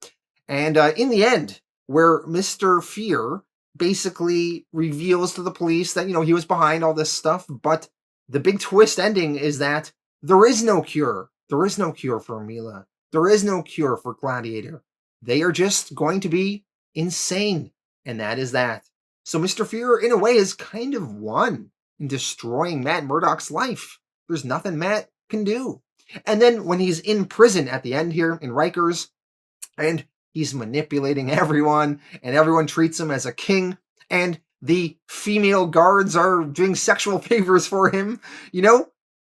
And in the end, where Mr. Fear basically reveals to the police that, he was behind all this stuff, but the big twist ending is that there is no cure. There is no cure for Mila. There is no cure for Gladiator. they are just going to be insane. And that is that. So Mr. Fear, in a way, is kind of won in destroying Matt Murdock's life. There's nothing Matt can do. And then when he's in prison at the end here in Rikers, and he's manipulating everyone, and everyone treats him as a king, and the female guards are doing sexual favors for him,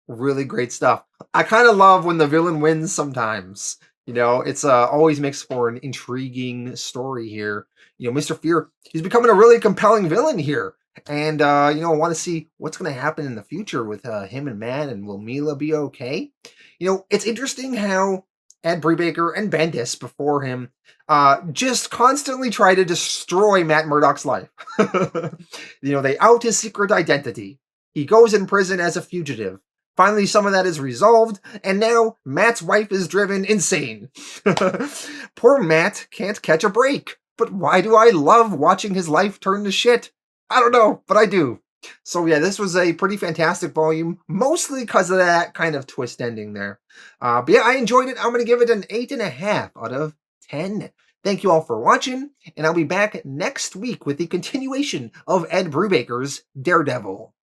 really great stuff. I kind of love when the villain wins sometimes. It's always makes for an intriguing story here. Mr. Fear, he's becoming a really compelling villain here. And, I want to see what's going to happen in the future with him and Matt, and will Mila be okay? It's interesting how Ed Brubaker and Bendis before him just constantly try to destroy Matt Murdock's life. They out his secret identity. He goes in prison as a fugitive. Finally, some of that is resolved, and now Matt's wife is driven insane. Poor Matt can't catch a break. But why do I love watching his life turn to shit? I don't know, but I do. So yeah, this was a pretty fantastic volume, mostly because of that kind of twist ending there. But yeah, I enjoyed it. I'm going to give it an 8.5 out of 10. Thank you all for watching, and I'll be back next week with the continuation of Ed Brubaker's Daredevil.